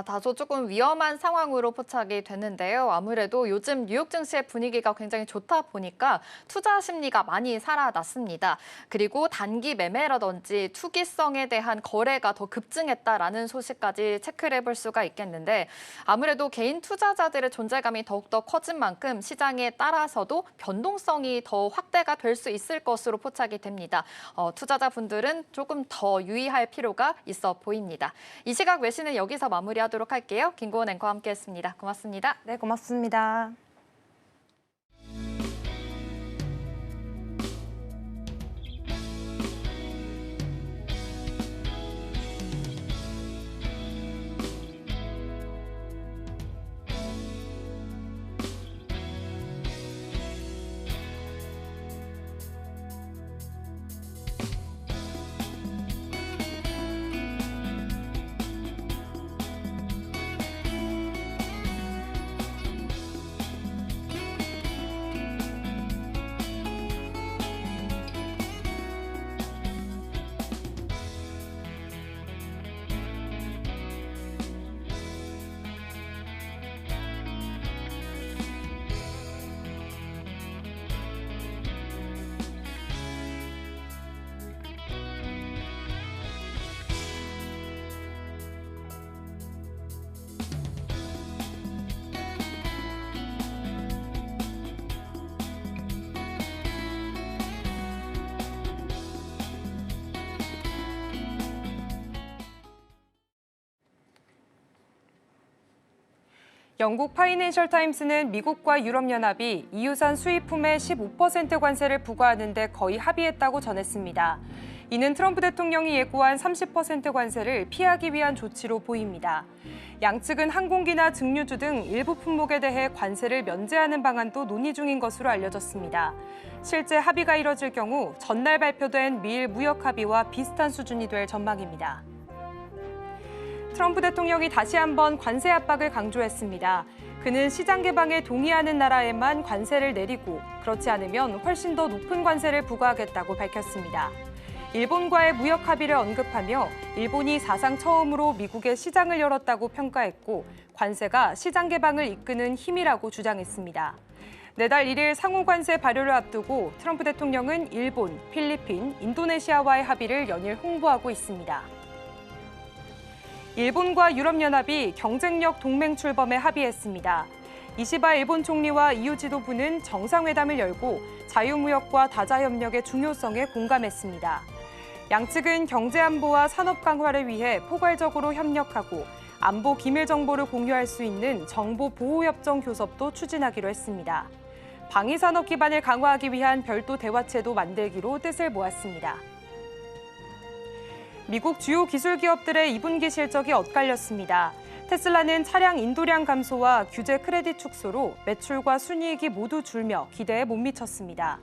B: 다소 조금 위험한 상황으로 포착이 됐는데요. 아무래도 요즘 뉴욕 증시의 분위기가 굉장히 좋다 보니까 투자 심리가 많이 살아났습니다. 그리고 단기 매매라든지 투기성에 대한 거래가 더 급증했다라는 소식까지 체크를 해볼 수가 있겠는데 아무래도 개인 투자자들의 존재감이 더욱더 커진 만큼 시장에 따라서도 변동성이 더 확대가 될 수 있을 것으로 포착이 됩니다. 투자자분들은 조금 더 유의할 필요가 있어 보입니다. 이 시각 외신은 여기서 마무리하도록 할게요. 김고은 앵커와 함께했습니다. 고맙습니다.
C: 네, 고맙습니다. 영국 파이낸셜 타임스는 미국과 유럽연합이 EU산 수입품에 15% 관세를 부과하는 데 거의 합의했다고 전했습니다. 이는 트럼프 대통령이 예고한 30% 관세를 피하기 위한 조치로 보입니다. 양측은 항공기나 증류주 등 일부 품목에 대해 관세를 면제하는 방안도 논의 중인 것으로 알려졌습니다. 실제 합의가 이뤄질 경우 전날 발표된 미일 무역 합의와 비슷한 수준이 될 전망입니다. 트럼프 대통령이 다시 한번 관세 압박을 강조했습니다. 그는 시장 개방에 동의하는 나라에만 관세를 내리고 그렇지 않으면 훨씬 더 높은 관세를 부과하겠다고 밝혔습니다. 일본과의 무역 합의를 언급하며 일본이 사상 처음으로 미국에 시장을 열었다고 평가했고 관세가 시장 개방을 이끄는 힘이라고 주장했습니다. 내달 1일 상호 관세 발효를 앞두고 트럼프 대통령은 일본, 필리핀, 인도네시아와의 합의를 연일 홍보하고 있습니다. 일본과 유럽연합이 경쟁력 동맹 출범에 합의했습니다. 이시바 일본 총리와 EU 지도부는 정상회담을 열고 자유무역과 다자협력의 중요성에 공감했습니다. 양측은 경제안보와 산업 강화를 위해 포괄적으로 협력하고 안보 기밀 정보를 공유할 수 있는 정보보호협정 교섭도 추진하기로 했습니다. 방위산업 기반을 강화하기 위한 별도 대화체도 만들기로 뜻을 모았습니다. 미국 주요 기술 기업들의 2분기 실적이 엇갈렸습니다. 테슬라는 차량 인도량 감소와 규제 크레딧 축소로 매출과 순이익이 모두 줄며 기대에 못 미쳤습니다.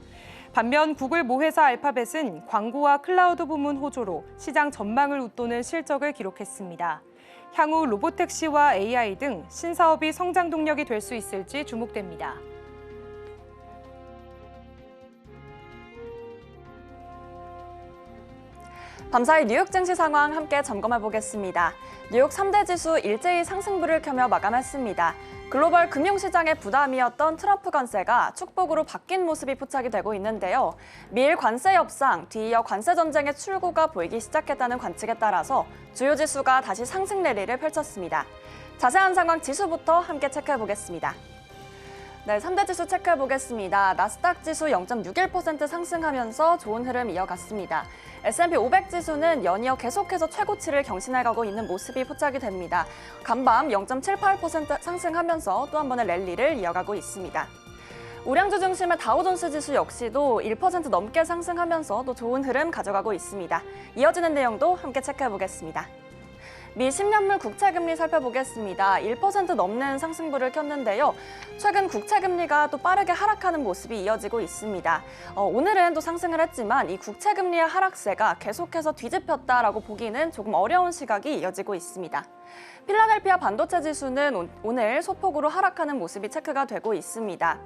C: 반면 구글 모회사 알파벳은 광고와 클라우드 부문 호조로 시장 전망을 웃도는 실적을 기록했습니다. 향후 로보택시와 AI 등 신사업이 성장 동력이 될 수 있을지 주목됩니다.
A: 밤사이 뉴욕 증시 상황 함께 점검해 보겠습니다. 뉴욕 3대 지수 일제히 상승불을 켜며 마감했습니다. 글로벌 금융시장의 부담이었던 트럼프 관세가 축복으로 바뀐 모습이 포착이 되고 있는데요. 미일 관세 협상, 뒤이어 관세 전쟁의 출구가 보이기 시작했다는 관측에 따라서 주요 지수가 다시 상승 내리를 펼쳤습니다. 자세한 상황 지수부터 함께 체크해 보겠습니다. 네, 3대 지수 체크해 보겠습니다. 나스닥 지수 0.61% 상승하면서 좋은 흐름 이어갔습니다. S&P 500 지수는 연이어 계속해서 최고치를 경신해 가고 있는 모습이 포착이 됩니다. 간밤 0.78% 상승하면서 또 한 번의 랠리를 이어가고 있습니다. 우량주 중심의 다우존스 지수 역시도 1% 넘게 상승하면서 또 좋은 흐름 가져가고 있습니다. 이어지는 내용도 함께 체크해 보겠습니다. 미 10년물 국채금리 살펴보겠습니다. 1% 넘는 상승불을 켰는데요. 최근 국채금리가 또 빠르게 하락하는 모습이 이어지고 있습니다. 오늘은 또 상승을 했지만 이 국채금리의 하락세가 계속해서 뒤집혔다라고 보기는 조금 어려운 시각이 이어지고 있습니다. 필라델피아 반도체 지수는 오늘 소폭으로 하락하는 모습이 체크가 되고 있습니다.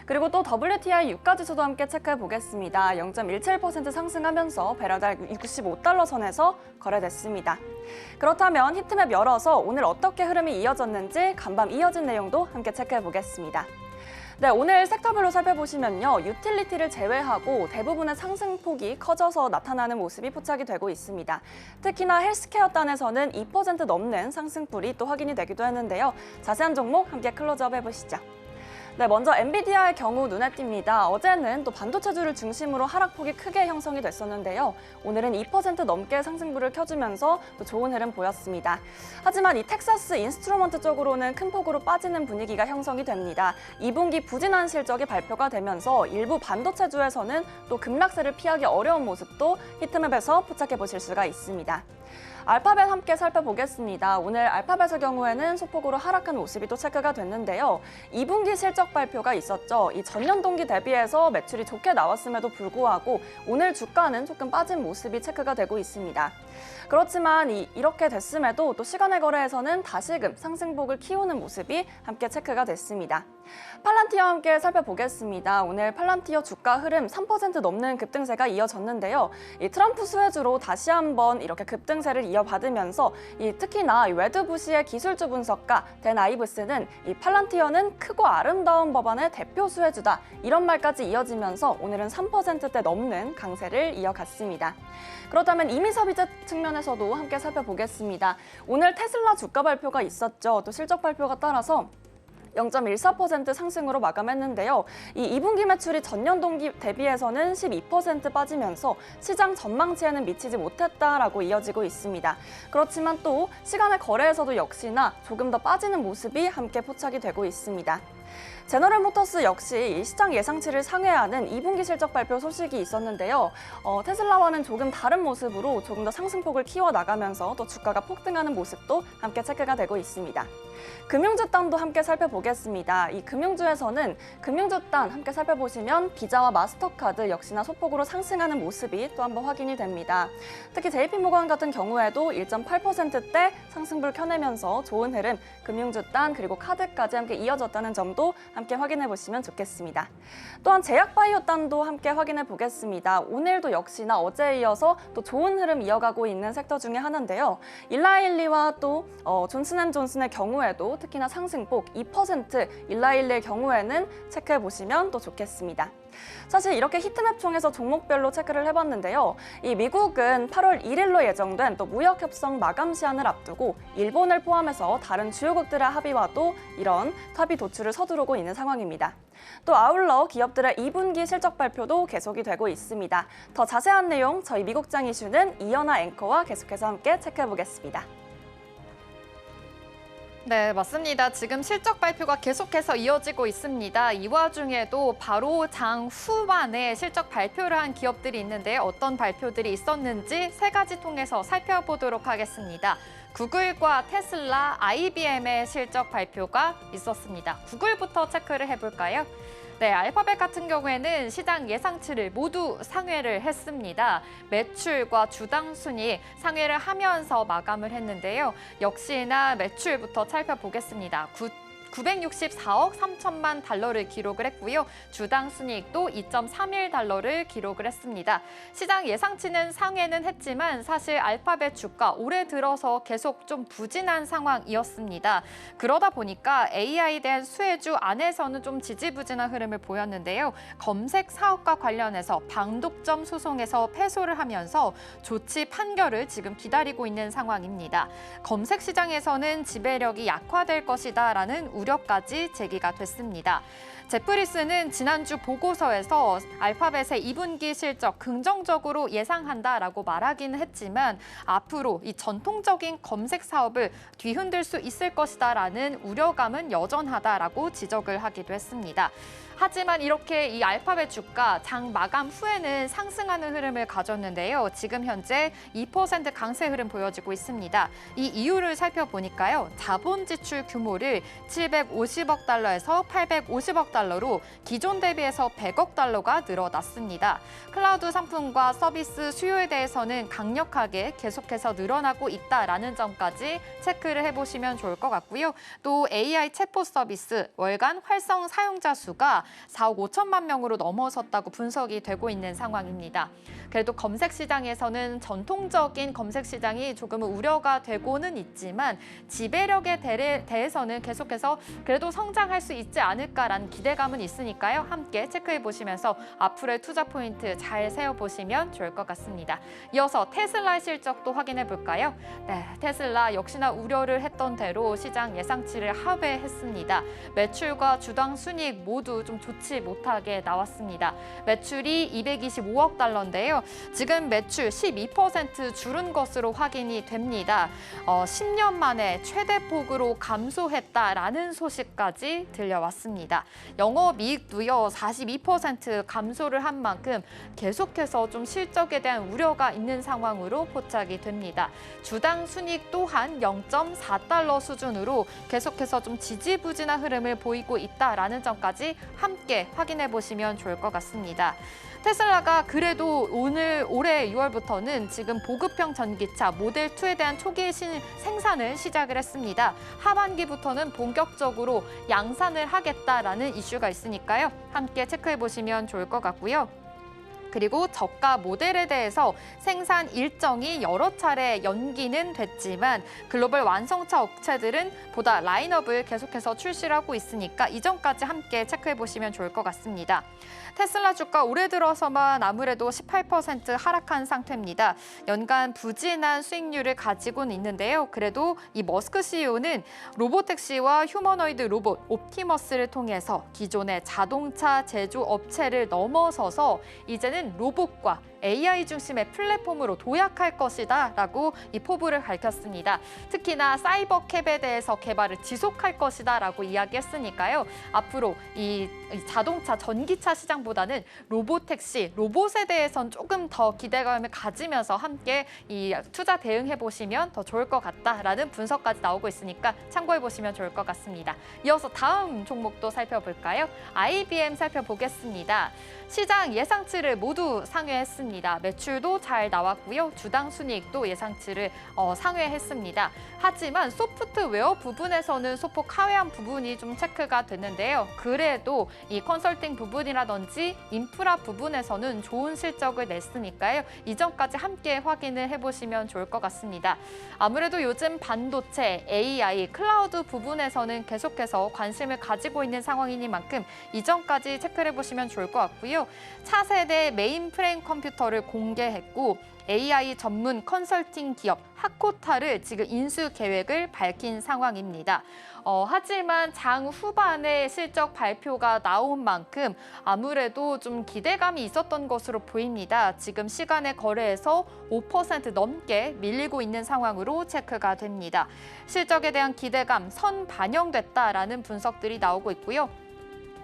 A: 그리고 또 WTI 유가 지수도 함께 체크해 보겠습니다. 0.17% 상승하면서 배럴당 65달러 선에서 거래됐습니다. 그렇다면 히트맵 열어서 오늘 어떻게 흐름이 이어졌는지 간밤 이어진 내용도 함께 체크해 보겠습니다. 네, 오늘 섹터별로 살펴보시면요. 유틸리티를 제외하고 대부분의 상승폭이 커져서 나타나는 모습이 포착이 되고 있습니다. 특히나 헬스케어 단에서는 2% 넘는 상승폭이 또 확인이 되기도 했는데요. 자세한 종목 함께 클로즈업 해보시죠. 네, 먼저 엔비디아의 경우 눈에 띕니다. 어제는 또 반도체주를 중심으로 하락폭이 크게 형성이 됐었는데요. 오늘은 2% 넘게 상승불을 켜주면서 또 좋은 흐름 보였습니다. 하지만 이 텍사스 인스트루먼트 쪽으로는 큰 폭으로 빠지는 분위기가 형성이 됩니다. 2분기 부진한 실적이 발표가 되면서 일부 반도체주에서는 또 급락세를 피하기 어려운 모습도 히트맵에서 포착해 보실 수가 있습니다. 알파벳 함께 살펴보겠습니다. 오늘 알파벳의 경우에는 소폭으로 하락한 모습이 또 체크가 됐는데요. 2분기 실적 발표가 있었죠. 이 전년 동기 대비해서 매출이 좋게 나왔음에도 불구하고 오늘 주가는 조금 빠진 모습이 체크가 되고 있습니다. 그렇지만 이렇게 됐음에도 또 시간의 거래에서는 다시금 상승폭을 키우는 모습이 함께 체크가 됐습니다. 팔란티어 함께 살펴보겠습니다. 오늘 팔란티어 주가 흐름 3% 넘는 급등세가 이어졌는데요. 이 트럼프 수혜주로 다시 한번 이렇게 급등세를 이어받으면서 특히나 웨드부시의 기술주 분석가 댄 아이브스는 이 팔란티어는 크고 아름다운 법안의 대표 수혜주다. 이런 말까지 이어지면서 오늘은 3%대 넘는 강세를 이어갔습니다. 그렇다면 이미서비스 측면에서도 함께 살펴보겠습니다. 오늘 테슬라 주가 발표가 있었죠. 또 실적 발표가 따라서 0.14% 상승으로 마감했는데요. 이 2분기 매출이 전년 동기 대비해서는 12% 빠지면서 시장 전망치에는 미치지 못했다라고 이어지고 있습니다. 그렇지만 또 시간의 거래에서도 역시나 조금 더 빠지는 모습이 함께 포착이 되고 있습니다. 제너럴모터스 역시 이 시장 예상치를 상회하는 2분기 실적 발표 소식이 있었는데요. 테슬라와는 조금 다른 모습으로 조금 더 상승폭을 키워나가면서 또 주가가 폭등하는 모습도 함께 체크가 되고 있습니다. 금융주 단도 함께 살펴보겠습니다. 이 금융주에서는 금융주 단 함께 살펴보시면 비자와 마스터카드 역시나 소폭으로 상승하는 모습이 또 한번 확인이 됩니다. 특히 JP모건 같은 경우에도 1.8%대 상승불 켜내면서 좋은 흐름 금융주 단 그리고 카드까지 함께 이어졌다는 점도 함께 확인해 보시면 좋겠습니다. 또한 제약바이오 단도 함께 확인해 보겠습니다. 오늘도 역시나 어제에 이어서 또 좋은 흐름 이어가고 있는 섹터 중에 하나인데요. 일라일리와 또 존슨앤존슨의 경우에도 특히나 상승폭 2% 일라일리의 경우에는 체크해 보시면 또 좋겠습니다. 사실 이렇게 히트맵 총에서 종목별로 체크를 해봤는데요. 이 미국은 8월 1일로 예정된 또 무역협상 마감 시한을 앞두고 일본을 포함해서 다른 주요국들의 합의와도 이런 합의 도출을 서두르고 있는 상황입니다. 또 아울러 기업들의 2분기 실적 발표도 계속이 되고 있습니다. 더 자세한 내용 저희 미국장 이슈는 이연아 앵커와 계속해서 함께 체크해 보겠습니다.
B: 네, 맞습니다. 지금 실적 발표가 계속해서 이어지고 있습니다. 이 와중에도 바로 장 후반에 실적 발표를 한 기업들이 있는데 어떤 발표들이 있었는지 세 가지 통해서 살펴보도록 하겠습니다. 구글과 테슬라, IBM의 실적 발표가 있었습니다. 구글부터 체크를 해볼까요? 네, 알파벳 같은 경우에는 시장 예상치를 모두 상회를 했습니다. 매출과 주당 순이익 상회를 하면서 마감을 했는데요. 역시나 매출부터 살펴보겠습니다. 964억 3천만 달러를 기록을 했고요. 주당 순이익도 2.31달러를 기록을 했습니다. 시장 예상치는 상회는 했지만 사실 알파벳 주가 올해 들어서 계속 좀 부진한 상황이었습니다. 그러다 보니까 AI에 대한 수혜주 안에서는 좀 지지부진한 흐름을 보였는데요. 검색 사업과 관련해서 방독점 소송에서 패소를 하면서 조치 판결을 지금 기다리고 있는 상황입니다. 검색 시장에서는 지배력이 약화될 것이다라는 우려까지 제기가 됐습니다. 제프리스는 지난주 보고서에서 알파벳의 2분기 실적 긍정적으로 예상한다라고 말하기는 했지만 앞으로 이 전통적인 검색 사업을 뒤흔들 수 있을 것이다라는 우려감은 여전하다라고 지적을 하기도 했습니다. 하지만 이렇게 이 알파벳 주가 장 마감 후에는 상승하는 흐름을 가졌는데요. 지금 현재 2% 강세 흐름 보여지고 있습니다. 이 이유를 살펴보니까요. 자본 지출 규모를 750억 달러에서 850억 달러로 기존 대비해서 100억 달러가 늘어났습니다. 클라우드 상품과 서비스 수요에 대해서는 강력하게 계속해서 늘어나고 있다라는 점까지 체크를 해보시면 좋을 것 같고요. 또 AI 챗봇 서비스 월간 활성 사용자 수가 4억 5천만 명으로 넘어섰다고 분석이 되고 있는 상황입니다. 그래도 검색 시장에서는 전통적인 검색 시장이 조금 우려가 되고는 있지만 지배력에 대해서는 계속해서 그래도 성장할 수 있지 않을까라는 기대감은 있으니까요. 함께 체크해 보시면서 앞으로의 투자 포인트 잘 세워보시면 좋을 것 같습니다. 이어서 테슬라의 실적도 확인해 볼까요? 네, 테슬라 역시나 우려를 했던 대로 시장 예상치를 하회했습니다. 매출과 주당 순이익 모두 좀 좋지 못하게 나왔습니다. 매출이 225억 달러인데요. 지금 매출 12% 줄은 것으로 확인이 됩니다. 10년 만에 최대폭으로 감소했다라는 소식까지 들려왔습니다. 영업이익도요 42% 감소를 한 만큼 계속해서 좀 실적에 대한 우려가 있는 상황으로 포착이 됩니다. 주당 순이익 또한 0.4달러 수준으로 계속해서 좀 지지부진한 흐름을 보이고 있다라는 점까지 함께 확인해 보시면 좋을 것 같습니다. 테슬라가 그래도 올해 6월부터는 지금 보급형 전기차 모델2에 대한 초기 생산을 시작을 했습니다. 하반기부터는 본격적으로 양산을 하겠다라는 이슈가 있으니까요. 함께 체크해 보시면 좋을 것 같고요. 그리고 저가 모델에 대해서 생산 일정이 여러 차례 연기는 됐지만 글로벌 완성차 업체들은 보다 라인업을 계속해서 출시를 하고 있으니까 이전까지 함께 체크해 보시면 좋을 것 같습니다. 테슬라 주가 올해 들어서만 아무래도 18% 하락한 상태입니다. 연간 부진한 수익률을 가지고는 있는데요. 그래도 이 머스크 CEO는 로보택시와 휴머노이드 로봇 옵티머스를 통해서 기존의 자동차 제조 업체를 넘어서서 이제는 로봇과 AI 중심의 플랫폼으로 도약할 것이다 라고 이 포부를 밝혔습니다. 특히나 사이버 캡에 대해서 개발을 지속할 것이다 라고 이야기했으니까요. 앞으로 이 자동차 전기차 시장보다는 로보택시, 로봇에 대해선 조금 더 기대감을 가지면서 함께 이 투자 대응해 보시면 더 좋을 것 같다라는 분석까지 나오고 있으니까 참고해 보시면 좋을 것 같습니다. 이어서 다음 종목도 살펴볼까요? IBM 살펴보겠습니다. 시장 예상치를 모두 상회했습니다. 매출도 잘 나왔고요. 주당 순이익도 예상치를 상회했습니다. 하지만 소프트웨어 부분에서는 소폭 하회한 부분이 좀 체크가 됐는데요. 그래도 이 컨설팅 부분이라든지 인프라 부분에서는 좋은 실적을 냈으니까요. 이전까지 함께 확인을 해보시면 좋을 것 같습니다. 아무래도 요즘 반도체, AI, 클라우드 부분에서는 계속해서 관심을 가지고 있는 상황이니만큼 이전까지 체크를 해보시면 좋을 것 같고요. 차세대 메인프레임 컴퓨터를 공개했고 AI 전문 컨설팅 기업 하코타를 지금 인수 계획을 밝힌 상황입니다. 하지만 장 후반에 실적 발표가 나온 만큼 아무래도 좀 기대감이 있었던 것으로 보입니다. 지금 시간의 거래에서 5% 넘게 밀리고 있는 상황으로 체크가 됩니다. 실적에 대한 기대감 선 반영됐다라는 분석들이 나오고 있고요.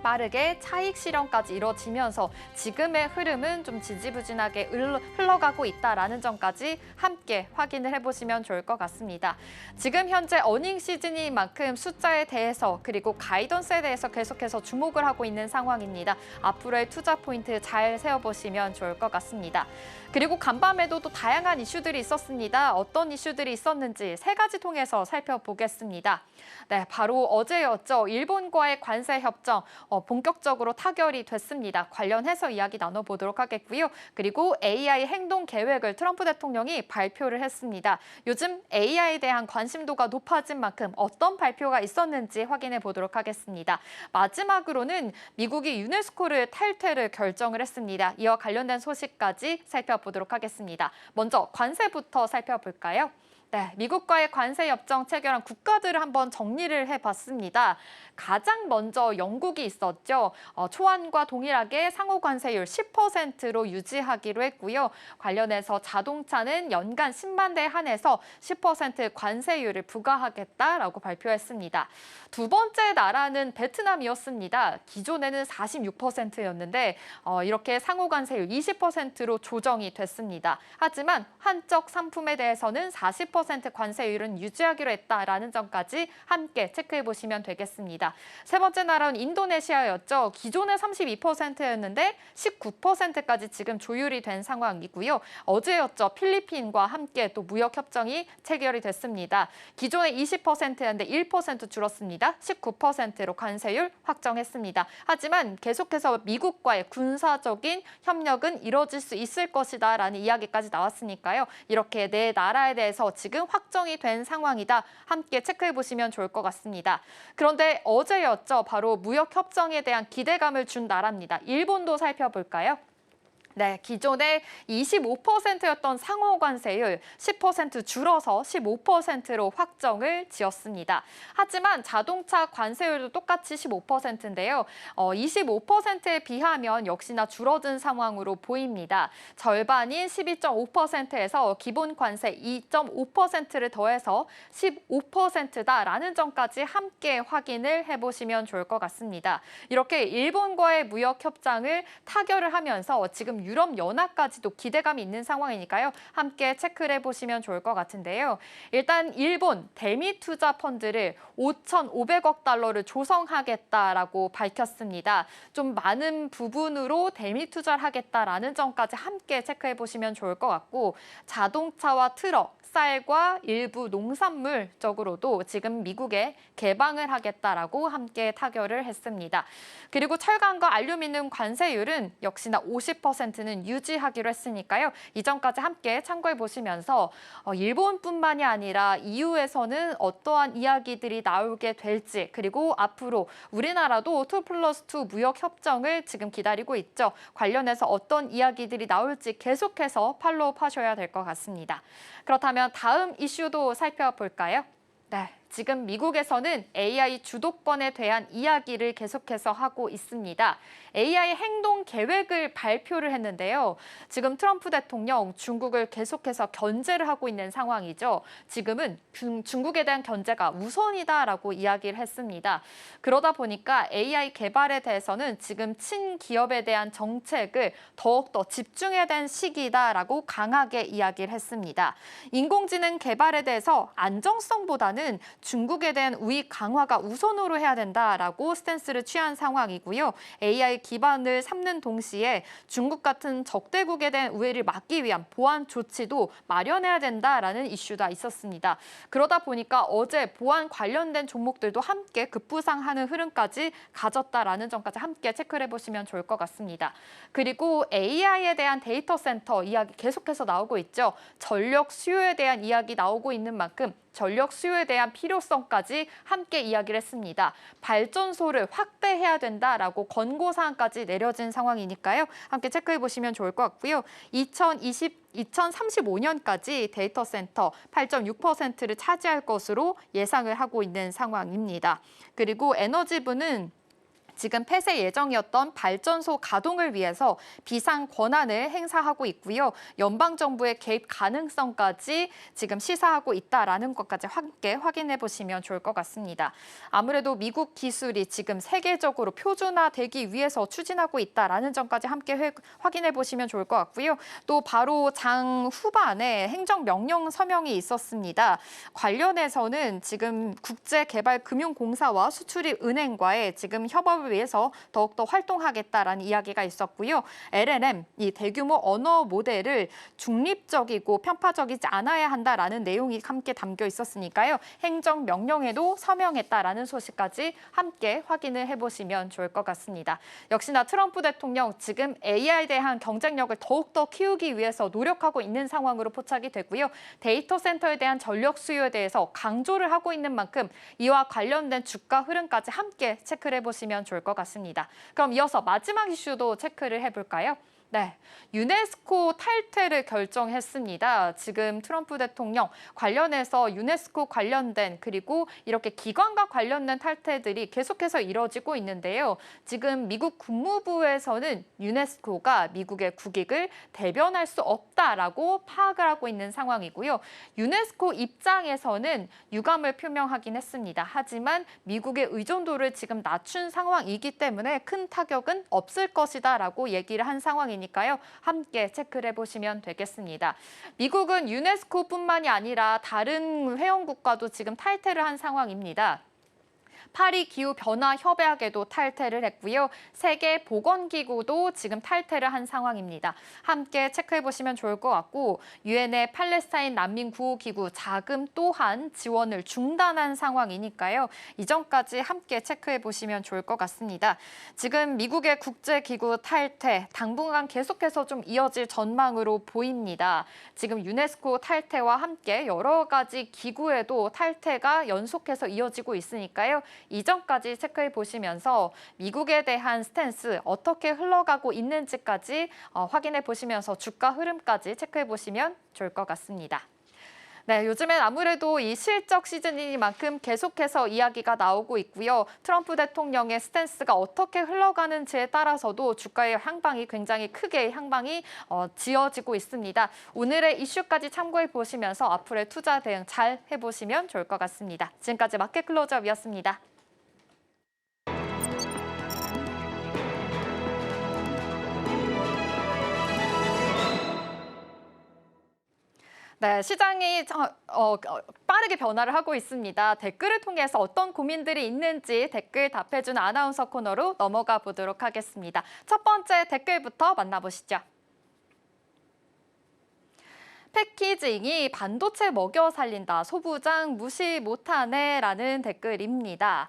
B: 빠르게 차익 실현까지 이뤄지면서 지금의 흐름은 좀 지지부진하게 흘러가고 있다라는 점까지 함께 확인을 해보시면 좋을 것 같습니다. 지금 현재 어닝 시즌인 만큼 숫자에 대해서 그리고 가이던스에 대해서 계속해서 주목을 하고 있는 상황입니다. 앞으로의 투자 포인트 잘 세워보시면 좋을 것 같습니다. 그리고 간밤에도 또 다양한 이슈들이 있었습니다. 어떤 이슈들이 있었는지 세 가지 통해서 살펴보겠습니다. 네, 바로 어제였죠. 일본과의 관세 협정 본격적으로 타결이 됐습니다. 관련해서 이야기 나눠보도록 하겠고요. 그리고 AI 행동 계획을 트럼프 대통령이 발표를 했습니다. 요즘 AI에 대한 관심도가 높아진 만큼 어떤 발표가 있었는지 확인해 보도록 하겠습니다. 마지막으로는 미국이 유네스코를 탈퇴를 결정을 했습니다. 이와 관련된 소식까지 살펴보도록 하겠습니다. 먼저 관세부터 살펴볼까요? 네, 미국과의 관세 협정 체결한 국가들을 한번 정리를 해봤습니다. 가장 먼저 영국이 있었죠. 초안과 동일하게 상호 관세율 10%로 유지하기로 했고요. 관련해서 자동차는 연간 10만 대에 한해서 10% 관세율을 부과하겠다라고 발표했습니다. 두 번째 나라는 베트남이었습니다. 기존에는 46%였는데 이렇게 상호 관세율 20%로 조정이 됐습니다. 하지만 한적 상품에 대해서는 40% 관세율은 유지하기로 했다라는 점까지 함께 체크해 보시면 되겠습니다. 세 번째 나라는 인도네시아였죠. 기존에 32%였는데 19%까지 지금 조율이 된 상황이고요. 어제였죠. 필리핀과 함께 또 무역 협정이 체결이 됐습니다. 기존에 20%였는데 1% 줄었습니다. 19%로 관세율 확정했습니다. 하지만 계속해서 미국과의 군사적인 협력은 이뤄질 수 있을 것이다라는 이야기까지 나왔으니까요. 이렇게 네 나라에 대해서 지금 확정이 된 상황이다. 함께 체크해 보시면 좋을 것 같습니다. 그런데 어제였죠. 바로 무역 협정에 대한 기대감을 준 나라입니다. 일본도 살펴볼까요? 네, 기존에 25%였던 상호 관세율 10% 줄어서 15%로 확정을 지었습니다. 하지만 자동차 관세율도 똑같이 15%인데요. 25%에 비하면 역시나 줄어든 상황으로 보입니다. 절반인 12.5%에서 기본 관세 2.5%를 더해서 15%다라는 점까지 함께 확인을 해보시면 좋을 것 같습니다. 이렇게 일본과의 무역 협상을 타결을 하면서 지금 유럽연합까지도 기대감이 있는 상황이니까요. 함께 체크를 해보시면 좋을 것 같은데요. 일단 일본 대미 투자 펀드를 5,500억 달러를 조성하겠다라고 밝혔습니다. 좀 많은 부분으로 대미 투자를 하겠다라는 점까지 함께 체크해 보시면 좋을 것 같고 자동차와 트럭, 쌀과 일부 농산물 쪽으로도 지금 미국에 개방을 하겠다라고 함께 타결을 했습니다. 그리고 철강과 알루미늄 관세율은 역시나 50% 2%는 유지하기로 했으니까요. 이전까지 함께 참고해 보시면서 일본뿐만이 아니라 EU에서는 어떠한 이야기들이 나오게 될지, 그리고 앞으로 우리나라도 2+2 무역 협정을 지금 기다리고 있죠. 관련해서 어떤 이야기들이 나올지 계속해서 팔로우업 하셔야 될 것 같습니다. 그렇다면 다음 이슈도 살펴볼까요? 네. 지금 미국에서는 AI 주도권에 대한 이야기를 계속해서 하고 있습니다. AI 행동 계획을 발표를 했는데요. 지금 트럼프 대통령 중국을 계속해서 견제를 하고 있는 상황이죠. 지금은 중국에 대한 견제가 우선이다라고 이야기를 했습니다. 그러다 보니까 AI 개발에 대해서는 지금 친기업에 대한 정책을 더욱더 집중해야 되는 시기다라고 강하게 이야기를 했습니다. 인공지능 개발에 대해서 안정성보다는 중국에 대한 우위 강화가 우선으로 해야 된다라고 스탠스를 취한 상황이고요. AI 기반을 삼는 동시에 중국 같은 적대국에 대한 우위를 막기 위한 보안 조치도 마련해야 된다라는 이슈가 있었습니다. 그러다 보니까 어제 보안 관련된 종목들도 함께 급부상하는 흐름까지 가졌다라는 점까지 함께 체크를 해보시면 좋을 것 같습니다. 그리고 AI에 대한 데이터 센터 이야기 계속해서 나오고 있죠. 전력 수요에 대한 이야기 나오고 있는 만큼 전력 수요에 대한 필요성까지 함께 이야기를 했습니다. 발전소를 확대해야 된다라고 권고사항까지 내려진 상황이니까요. 함께 체크해 보시면 좋을 것 같고요. 2035년까지 데이터 센터 8.6%를 차지할 것으로 예상을 하고 있는 상황입니다. 그리고 에너지부는 지금 폐쇄 예정이었던 발전소 가동을 위해서 비상 권한을 행사하고 있고요. 연방정부의 개입 가능성까지 지금 시사하고 있다라는 것까지 함께 확인해 보시면 좋을 것 같습니다. 아무래도 미국 기술이 지금 세계적으로 표준화되기 위해서 추진하고 있다라는 점까지 함께 확인해 보시면 좋을 것 같고요. 또 바로 장 후반에 행정명령 서명이 있었습니다. 관련해서는 지금 국제개발금융공사와 수출입은행과의 지금 협업을 위해서 더욱더 활동하겠다라는 이야기가 있었고요. LLM, 이 대규모 언어 모델을 중립적이고 편파적이지 않아야 한다라는 내용이 함께 담겨 있었으니까요. 행정명령에도 서명했다라는 소식까지 함께 확인을 해보시면 좋을 것 같습니다. 역시나 트럼프 대통령 지금 AI에 대한 경쟁력을 더욱더 키우기 위해서 노력하고 있는 상황으로 포착이 되고요. 데이터 센터에 대한 전력 수요에 대해서 강조를 하고 있는 만큼 이와 관련된 주가 흐름까지 함께 체크를 해보시면 좋을 것 같습니다. 그럼 이어서 마지막 이슈도 체크를 해볼까요? 네, 유네스코 탈퇴를 결정했습니다. 지금 트럼프 대통령 관련해서 유네스코 관련된 그리고 이렇게 기관과 관련된 탈퇴들이 계속해서 이뤄지고 있는데요. 지금 미국 국무부에서는 유네스코가 미국의 국익을 대변할 수 없다라고 파악을 하고 있는 상황이고요. 유네스코 입장에서는 유감을 표명하긴 했습니다. 하지만 미국의 의존도를 지금 낮춘 상황이기 때문에 큰 타격은 없을 것이다라고 얘기를 한 상황입니다. 니까요. 함께 체크를 해보시면 되겠습니다. 미국은 유네스코뿐만이 아니라 다른 회원국과도 지금 탈퇴를 한 상황입니다. 파리 기후변화협약에도 탈퇴를 했고요. 세계보건기구도 지금 탈퇴를 한 상황입니다. 함께 체크해보시면 좋을 것 같고 유엔의 팔레스타인 난민구호기구 자금 또한 지원을 중단한 상황이니까요. 이전까지 함께 체크해보시면 좋을 것 같습니다. 지금 미국의 국제기구 탈퇴 당분간 계속해서 좀 이어질 전망으로 보입니다. 지금 유네스코 탈퇴와 함께 여러 가지 기구에도 탈퇴가 연속해서 이어지고 있으니까요. 이전까지 체크해 보시면서 미국에 대한 스탠스 어떻게 흘러가고 있는지까지 확인해 보시면서 주가 흐름까지 체크해 보시면 좋을 것 같습니다. 네, 요즘엔 아무래도 이 실적 시즌이니만큼 계속해서 이야기가 나오고 있고요. 트럼프 대통령의 스탠스가 어떻게 흘러가는지에 따라서도 주가의 향방이 굉장히 크게 향방이 지어지고 있습니다. 오늘의 이슈까지 참고해 보시면서 앞으로의 투자 대응 잘 해보시면 좋을 것 같습니다. 지금까지 마켓 클로즈업이었습니다. 네, 시장이 빠르게 변화를 하고 있습니다. 댓글을 통해서 어떤 고민들이 있는지 댓글 답해주는 아나운서 코너로 넘어가 보도록 하겠습니다. 첫 번째 댓글부터 만나보시죠. 패키징이 반도체 먹여 살린다. 소부장 무시 못하네라는 댓글입니다.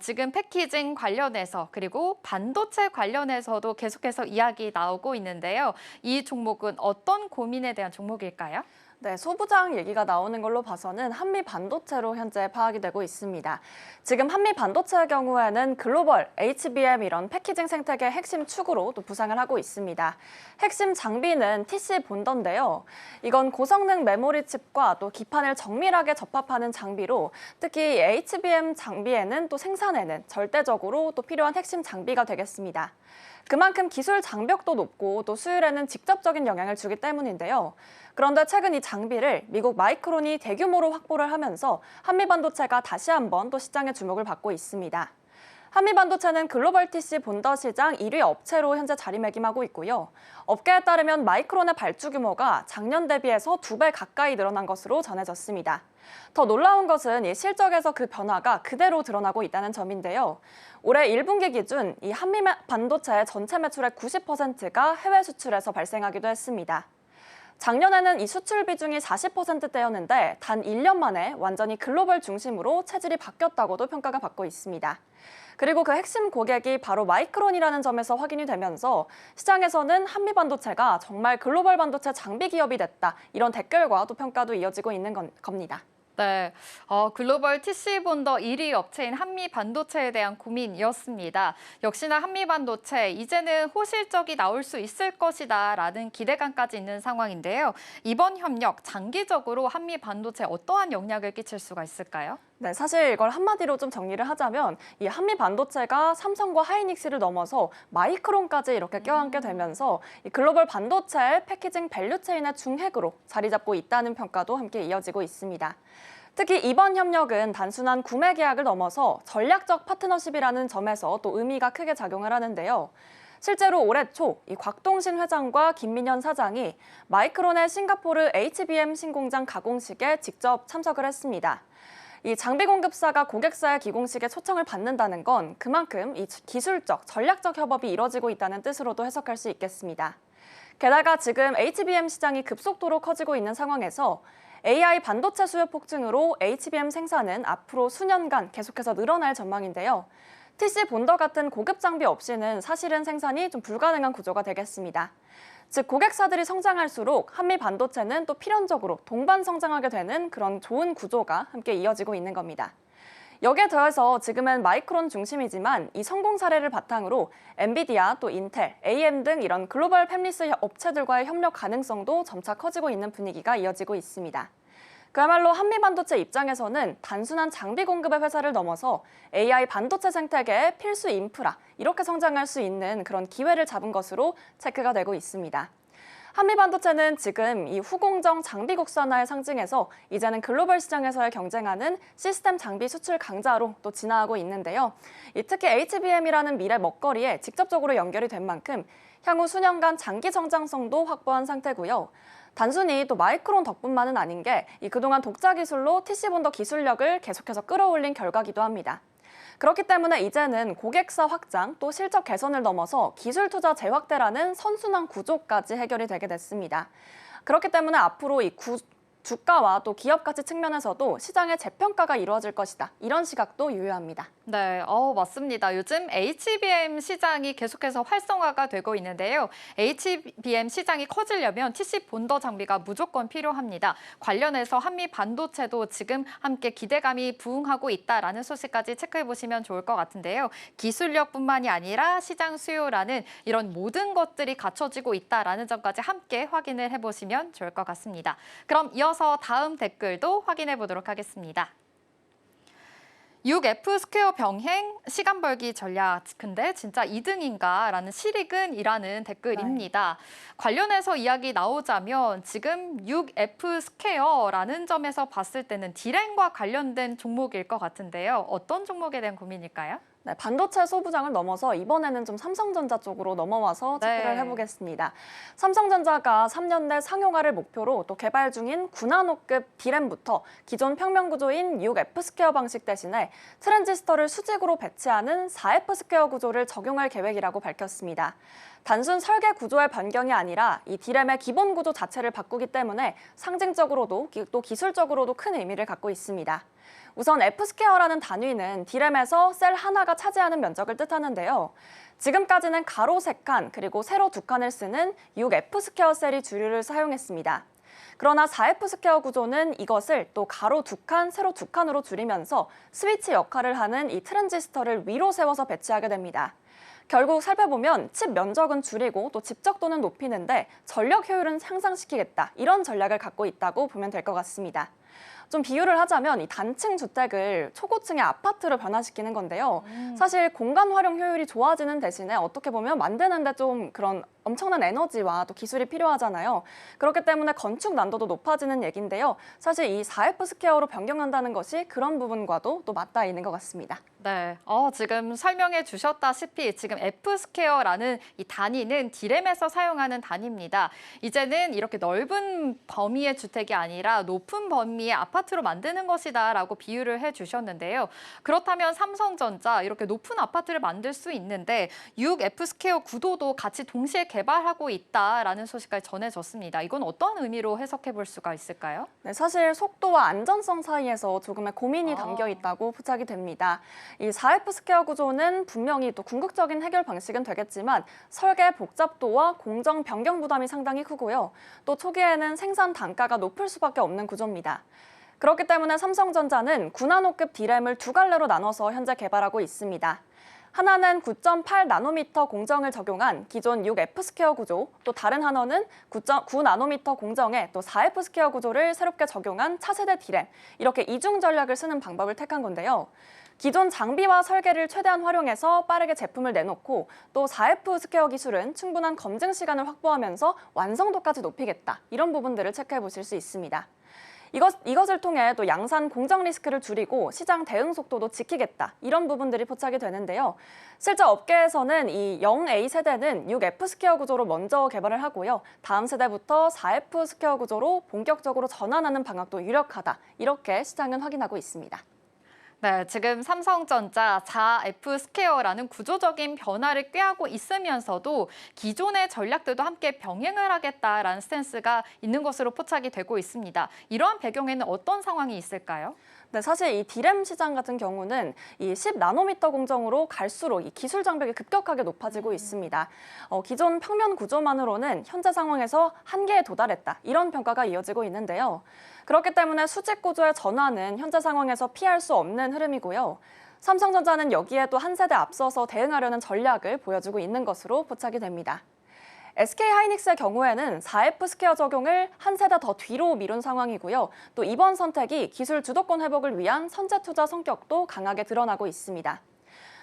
B: 지금 패키징 관련해서 그리고 반도체 관련해서도 계속해서 이야기 나오고 있는데요. 이 종목은 어떤 고민에 대한 종목일까요?
A: 네, 소부장 얘기가 나오는 걸로 봐서는 한미 반도체로 현재 파악이 되고 있습니다. 지금 한미 반도체의 경우에는 글로벌, HBM 이런 패키징 생태계 핵심 축으로 또 부상을 하고 있습니다. 핵심 장비는 TC 본더인데요. 이건 고성능 메모리 칩과 또 기판을 정밀하게 접합하는 장비로 특히 HBM 장비에는 또 생산에는 절대적으로 또 필요한 핵심 장비가 되겠습니다. 그만큼 기술 장벽도 높고 또 수율에는 직접적인 영향을 주기 때문인데요. 그런데 최근 이 장비를 미국 마이크론이 대규모로 확보를 하면서 한미반도체가 다시 한번 또 시장의 주목을 받고 있습니다. 한미반도체는 글로벌 TC 본더 시장 1위 업체로 현재 자리매김하고 있고요. 업계에 따르면 마이크론의 발주 규모가 작년 대비해서 2배 가까이 늘어난 것으로 전해졌습니다. 더 놀라운 것은 이 실적에서 그 변화가 그대로 드러나고 있다는 점인데요. 올해 1분기 기준 이 한미 반도체 전체 매출의 90%가 해외 수출에서 발생하기도 했습니다. 작년에는 이 수출 비중이 40%대였는데 단 1년 만에 완전히 글로벌 중심으로 체질이 바뀌었다고도 평가가 받고 있습니다. 그리고 그 핵심 고객이 바로 마이크론이라는 점에서 확인이 되면서 시장에서는 한미 반도체가 정말 글로벌 반도체 장비 기업이 됐다. 이런 댓글과 또 평가도 이어지고 있는 겁니다.
B: 네, 글로벌 TC 본더 1위 업체인 한미 반도체에 대한 고민이었습니다. 역시나 한미 반도체 이제는 호실적이 나올 수 있을 것이다라는 기대감까지 있는 상황인데요. 이번 협력 장기적으로 한미 반도체에 어떠한 영향을 끼칠 수가 있을까요?
A: 네, 사실 이걸 한마디로 좀 정리를 하자면 이 한미 반도체가 삼성과 하이닉스를 넘어서 마이크론까지 이렇게 껴안게 되면서 이 글로벌 반도체 패키징 밸류체인의 중핵으로 자리 잡고 있다는 평가도 함께 이어지고 있습니다. 특히 이번 협력은 단순한 구매 계약을 넘어서 전략적 파트너십이라는 점에서 또 의미가 크게 작용을 하는데요. 실제로 올해 초 이 곽동신 회장과 김민현 사장이 마이크론의 싱가포르 HBM 신공장 가공식에 직접 참석을 했습니다. 이 장비 공급사가 고객사의 기공식에 초청을 받는다는 건 그만큼 이 기술적, 전략적 협업이 이뤄지고 있다는 뜻으로도 해석할 수 있겠습니다. 게다가 지금 HBM 시장이 급속도로 커지고 있는 상황에서 AI 반도체 수요 폭증으로 HBM 생산은 앞으로 수년간 계속해서 늘어날 전망인데요. TC 본더 같은 고급 장비 없이는 사실은 생산이 좀 불가능한 구조가 되겠습니다. 즉 고객사들이 성장할수록 한미 반도체는 또 필연적으로 동반 성장하게 되는 그런 좋은 구조가 함께 이어지고 있는 겁니다. 여기에 더해서 지금은 마이크론 중심이지만 이 성공 사례를 바탕으로 엔비디아, 또 인텔, AM 등 이런 글로벌 팹리스 업체들과의 협력 가능성도 점차 커지고 있는 분위기가 이어지고 있습니다. 그야말로 한미 반도체 입장에서는 단순한 장비 공급의 회사를 넘어서 AI 반도체 생태계의 필수 인프라, 이렇게 성장할 수 있는 그런 기회를 잡은 것으로 체크가 되고 있습니다. 한미 반도체는 지금 이 후공정 장비 국산화의 상징에서 이제는 글로벌 시장에서의 경쟁하는 시스템 장비 수출 강자로 또 진화하고 있는데요. 특히 HBM이라는 미래 먹거리에 직접적으로 연결이 된 만큼 향후 수년간 장기 성장성도 확보한 상태고요. 단순히 또 마이크론 덕분만은 아닌 게 그동안 독자 기술로 TC 본더 기술력을 계속해서 끌어올린 결과기도 합니다. 그렇기 때문에 이제는 고객사 확장 또 실적 개선을 넘어서 기술 투자 재확대라는 선순환 구조까지 해결이 되게 됐습니다. 그렇기 때문에 앞으로 이 주가와 또 기업 가치 측면에서도 시장의 재평가가 이루어질 것이다. 이런 시각도 유효합니다.
B: 네, 맞습니다. 요즘 HBM 시장이 계속해서 활성화가 되고 있는데요. HBM 시장이 커지려면 TC 본더 장비가 무조건 필요합니다. 관련해서 한미 반도체도 지금 함께 기대감이 부응하고 있다라는 소식까지 체크해 보시면 좋을 것 같은데요. 기술력뿐만이 아니라 시장 수요라는 이런 모든 것들이 갖춰지고 있다라는 점까지 함께 확인을 해보시면 좋을 것 같습니다. 그럼 이어서 다음 댓글도 확인해 보도록 하겠습니다. 6F 스퀘어 병행 시간 벌기 전략. 근데 진짜 2등인가? 라는 실익은이라는 댓글입니다. 관련해서 이야기 나오자면 지금 6F 스퀘어라는 점에서 봤을 때는 디램과 관련된 종목일 것 같은데요. 어떤 종목에 대한 고민일까요?
A: 네, 반도체 소부장을 넘어서 이번에는 좀 삼성전자 쪽으로 넘어와서 체크를
B: 네.
A: 해보겠습니다. 삼성전자가 3년 내 상용화를 목표로 또 개발 중인 9나노급 D램부터 기존 평면 구조인 6F 스퀘어 방식 대신에 트랜지스터를 수직으로 배치하는 4F 스퀘어 구조를 적용할 계획이라고 밝혔습니다. 단순 설계 구조의 변경이 아니라 이 D램의 기본 구조 자체를 바꾸기 때문에 상징적으로도 또 기술적으로도 큰 의미를 갖고 있습니다. 우선 F스퀘어라는 단위는 D램에서 셀 하나가 차지하는 면적을 뜻하는데요. 지금까지는 가로 3칸 그리고 세로 2칸을 쓰는 6F 스퀘어 셀이 주류를 사용했습니다. 그러나 4F 스퀘어 구조는 이것을 또 가로 2칸, 세로 2칸으로 줄이면서 스위치 역할을 하는 이 트랜지스터를 위로 세워서 배치하게 됩니다. 결국 살펴보면 칩 면적은 줄이고 또 집적도는 높이는데 전력 효율은 향상시키겠다, 이런 전략을 갖고 있다고 보면 될 것 같습니다. 좀 비유를 하자면 이 단층 주택을 초고층의 아파트로 변화시키는 건데요. 사실 공간 활용 효율이 좋아지는 대신에 어떻게 보면 만드는데 좀 그런 엄청난 에너지와 또 기술이 필요하잖아요. 그렇기 때문에 건축 난도도 높아지는 얘기인데요. 사실 이 4F 스퀘어로 변경한다는 것이 그런 부분과도 또 맞닿아 있는 것 같습니다.
B: 네, 지금 설명해 주셨다시피 지금 F스퀘어라는 이 단위는 D램에서 사용하는 단위입니다. 이제는 이렇게 넓은 범위의 주택이 아니라 높은 범위의 아파트로 만드는 것이다라고 비유를 해주셨는데요. 그렇다면 삼성전자 이렇게 높은 아파트를 만들 수 있는데 6F스퀘어 구도도 같이 동시에 개발하고 있다라는 소식까지 전해졌습니다. 이건 어떤 의미로 해석해 볼 수가 있을까요?
A: 네, 사실 속도와 안전성 사이에서 조금의 고민이 담겨 있다고 포착이 됩니다. 이 4F 스퀘어 구조는 분명히 또 궁극적인 해결 방식은 되겠지만 설계 복잡도와 공정 변경 부담이 상당히 크고요. 또 초기에는 생산 단가가 높을 수밖에 없는 구조입니다. 그렇기 때문에 삼성전자는 9나노급 D램을 두 갈래로 나눠서 현재 개발하고 있습니다. 하나는 9.8나노미터 공정을 적용한 기존 6F 스퀘어 구조, 또 다른 하나는 9나노미터 공정에 또 4F 스퀘어 구조를 새롭게 적용한 차세대 D램, 이렇게 이중 전략을 쓰는 방법을 택한 건데요. 기존 장비와 설계를 최대한 활용해서 빠르게 제품을 내놓고 또 4F 스퀘어 기술은 충분한 검증 시간을 확보하면서 완성도까지 높이겠다, 이런 부분들을 체크해 보실 수 있습니다. 이것을 통해 또 양산 공정 리스크를 줄이고 시장 대응 속도도 지키겠다, 이런 부분들이 포착이 되는데요. 실제 업계에서는 이 0A 세대는 6F 스퀘어 구조로 먼저 개발을 하고요. 다음 세대부터 4F 스퀘어 구조로 본격적으로 전환하는 방향도 유력하다, 이렇게 시장은 확인하고 있습니다.
B: 네, 지금 삼성전자 4F 스퀘어라는 구조적인 변화를 꾀하고 있으면서도 기존의 전략들도 함께 병행을 하겠다라는 스탠스가 있는 것으로 포착이 되고 있습니다. 이러한 배경에는 어떤 상황이 있을까요?
A: 네, 사실 이 D램 시장 같은 경우는 이 10나노미터 공정으로 갈수록 이 기술 장벽이 급격하게 높아지고 있습니다. 기존 평면 구조만으로는 현재 상황에서 한계에 도달했다, 이런 평가가 이어지고 있는데요. 그렇기 때문에 수직 구조의 전환은 현재 상황에서 피할 수 없는 흐름이고요. 삼성전자는 여기에 또 한 세대 앞서서 대응하려는 전략을 보여주고 있는 것으로 포착이 됩니다. SK하이닉스의 경우에는 4F 스퀘어 적용을 한 세대 더 뒤로 미룬 상황이고요. 또 이번 선택이 기술 주도권 회복을 위한 선제 투자 성격도 강하게 드러나고 있습니다.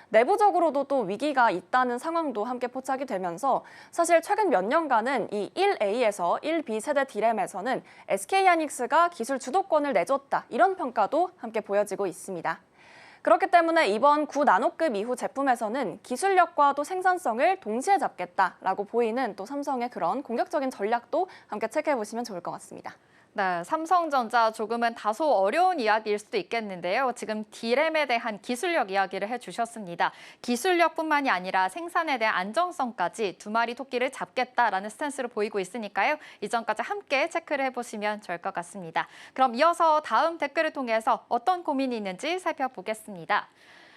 A: 내부적으로도 또 위기가 있다는 상황도 함께 포착이 되면서 사실 최근 몇 년간은 이 1A에서 1B 세대 D램에서는 SK하이닉스가 기술 주도권을 내줬다, 이런 평가도 함께 보여지고 있습니다. 그렇기 때문에 이번 9나노급 이후 제품에서는 기술력과 또 생산성을 동시에 잡겠다라고 보이는 또 삼성의 그런 공격적인 전략도 함께 체크해 보시면 좋을 것 같습니다.
B: 네, 삼성전자 조금은 다소 어려운 이야기일 수도 있겠는데요. 지금 D램에 대한 기술력 이야기를 해주셨습니다. 기술력뿐만이 아니라 생산에 대한 안정성까지 두 마리 토끼를 잡겠다라는 스탠스를 보이고 있으니까요. 이 점까지 함께 체크를 해보시면 좋을 것 같습니다. 그럼 이어서 다음 댓글을 통해서 어떤 고민이 있는지 살펴보겠습니다.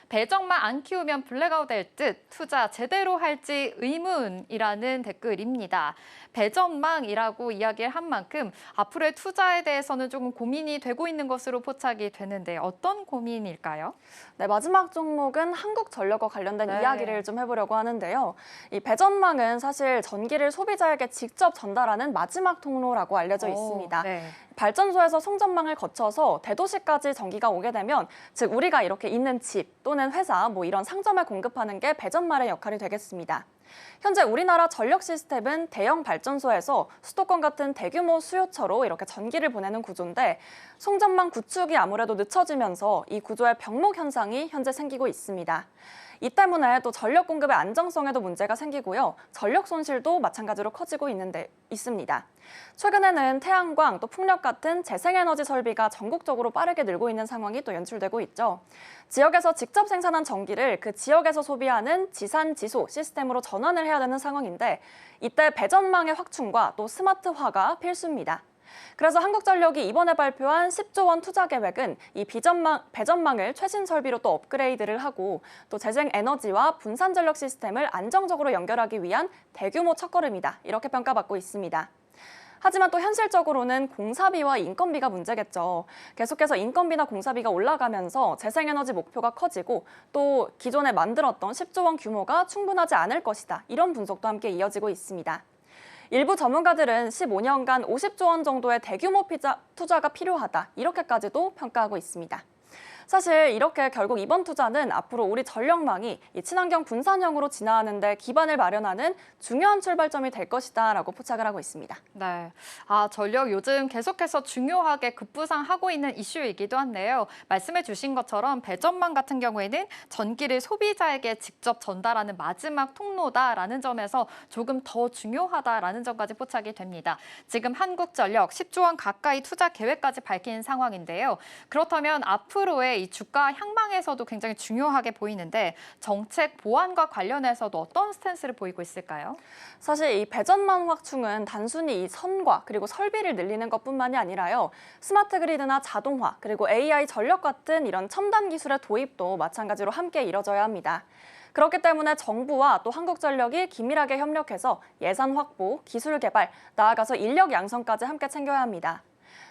B: 배정만 안 키우면 블랙아웃 될 듯, 투자 제대로 할지 의문이라는 댓글입니다. 배전망이라고 이야기를 한 만큼 앞으로의 투자에 대해서는 조금 고민이 되고 있는 것으로 포착이 되는데 어떤 고민일까요?
A: 네, 마지막 종목은 한국전력과 관련된
B: 네.
A: 이야기를 좀 해보려고 하는데요. 이 배전망은 사실 전기를 소비자에게 직접 전달하는 마지막 통로라고 알려져 있습니다.
B: 네.
A: 발전소에서 송전망을 거쳐서 대도시까지 전기가 오게 되면 즉 우리가 이렇게 있는 집 또는 회사 이런 상점에 공급하는 게 배전말의 역할이 되겠습니다. 현재 우리나라 전력 시스템은 대형 발전소에서 수도권 같은 대규모 수요처로 이렇게 전기를 보내는 구조인데 송전망 구축이 아무래도 늦춰지면서 이 구조의 병목 현상이 현재 생기고 있습니다. 이 때문에 또 전력 공급의 안정성에도 문제가 생기고요. 전력 손실도 마찬가지로 커지고 있습니다. 최근에는 태양광, 또 풍력 같은 재생에너지 설비가 전국적으로 빠르게 늘고 있는 상황이 또 연출되고 있죠. 지역에서 직접 생산한 전기를 그 지역에서 소비하는 지산지소 시스템으로 전환을 해야 되는 상황인데 이때 배전망의 확충과 또 스마트화가 필수입니다. 그래서 한국전력이 이번에 발표한 10조 원 투자 계획은 이 배전망을 최신 설비로 또 업그레이드를 하고 또 재생에너지와 분산전력 시스템을 안정적으로 연결하기 위한 대규모 첫걸음이다. 이렇게 평가받고 있습니다. 하지만 또 현실적으로는 공사비와 인건비가 문제겠죠. 계속해서 인건비나 공사비가 올라가면서 재생에너지 목표가 커지고 또 기존에 만들었던 10조 원 규모가 충분하지 않을 것이다. 이런 분석도 함께 이어지고 있습니다. 일부 전문가들은 15년간 50조 원 정도의 대규모 투자가 필요하다. 이렇게까지도 평가하고 있습니다. 사실 이렇게 결국 이번 투자는 앞으로 우리 전력망이 이 친환경 분산형으로 진화하는 데 기반을 마련하는 중요한 출발점이 될 것이다라고 포착을 하고 있습니다.
B: 네, 전력 요즘 계속해서 중요하게 급부상하고 있는 이슈이기도 한데요. 말씀해 주신 것처럼 배전망 같은 경우에는 전기를 소비자에게 직접 전달하는 마지막 통로다라는 점에서 조금 더 중요하다라는 점까지 포착이 됩니다. 지금 한국전력 10조 원 가까이 투자 계획까지 밝힌 상황인데요. 그렇다면 앞으로의 이 주가 향방에서도 굉장히 중요하게 보이는데 정책 보완과 관련해서도 어떤 스탠스를 보이고 있을까요?
A: 사실 이 배전망 확충은 단순히 이 선과 그리고 설비를 늘리는 것뿐만이 아니라요. 스마트 그리드나 자동화 그리고 AI 전력 같은 이런 첨단 기술의 도입도 마찬가지로 함께 이뤄져야 합니다. 그렇기 때문에 정부와 또 한국전력이 긴밀하게 협력해서 예산 확보, 기술 개발, 나아가서 인력 양성까지 함께 챙겨야 합니다.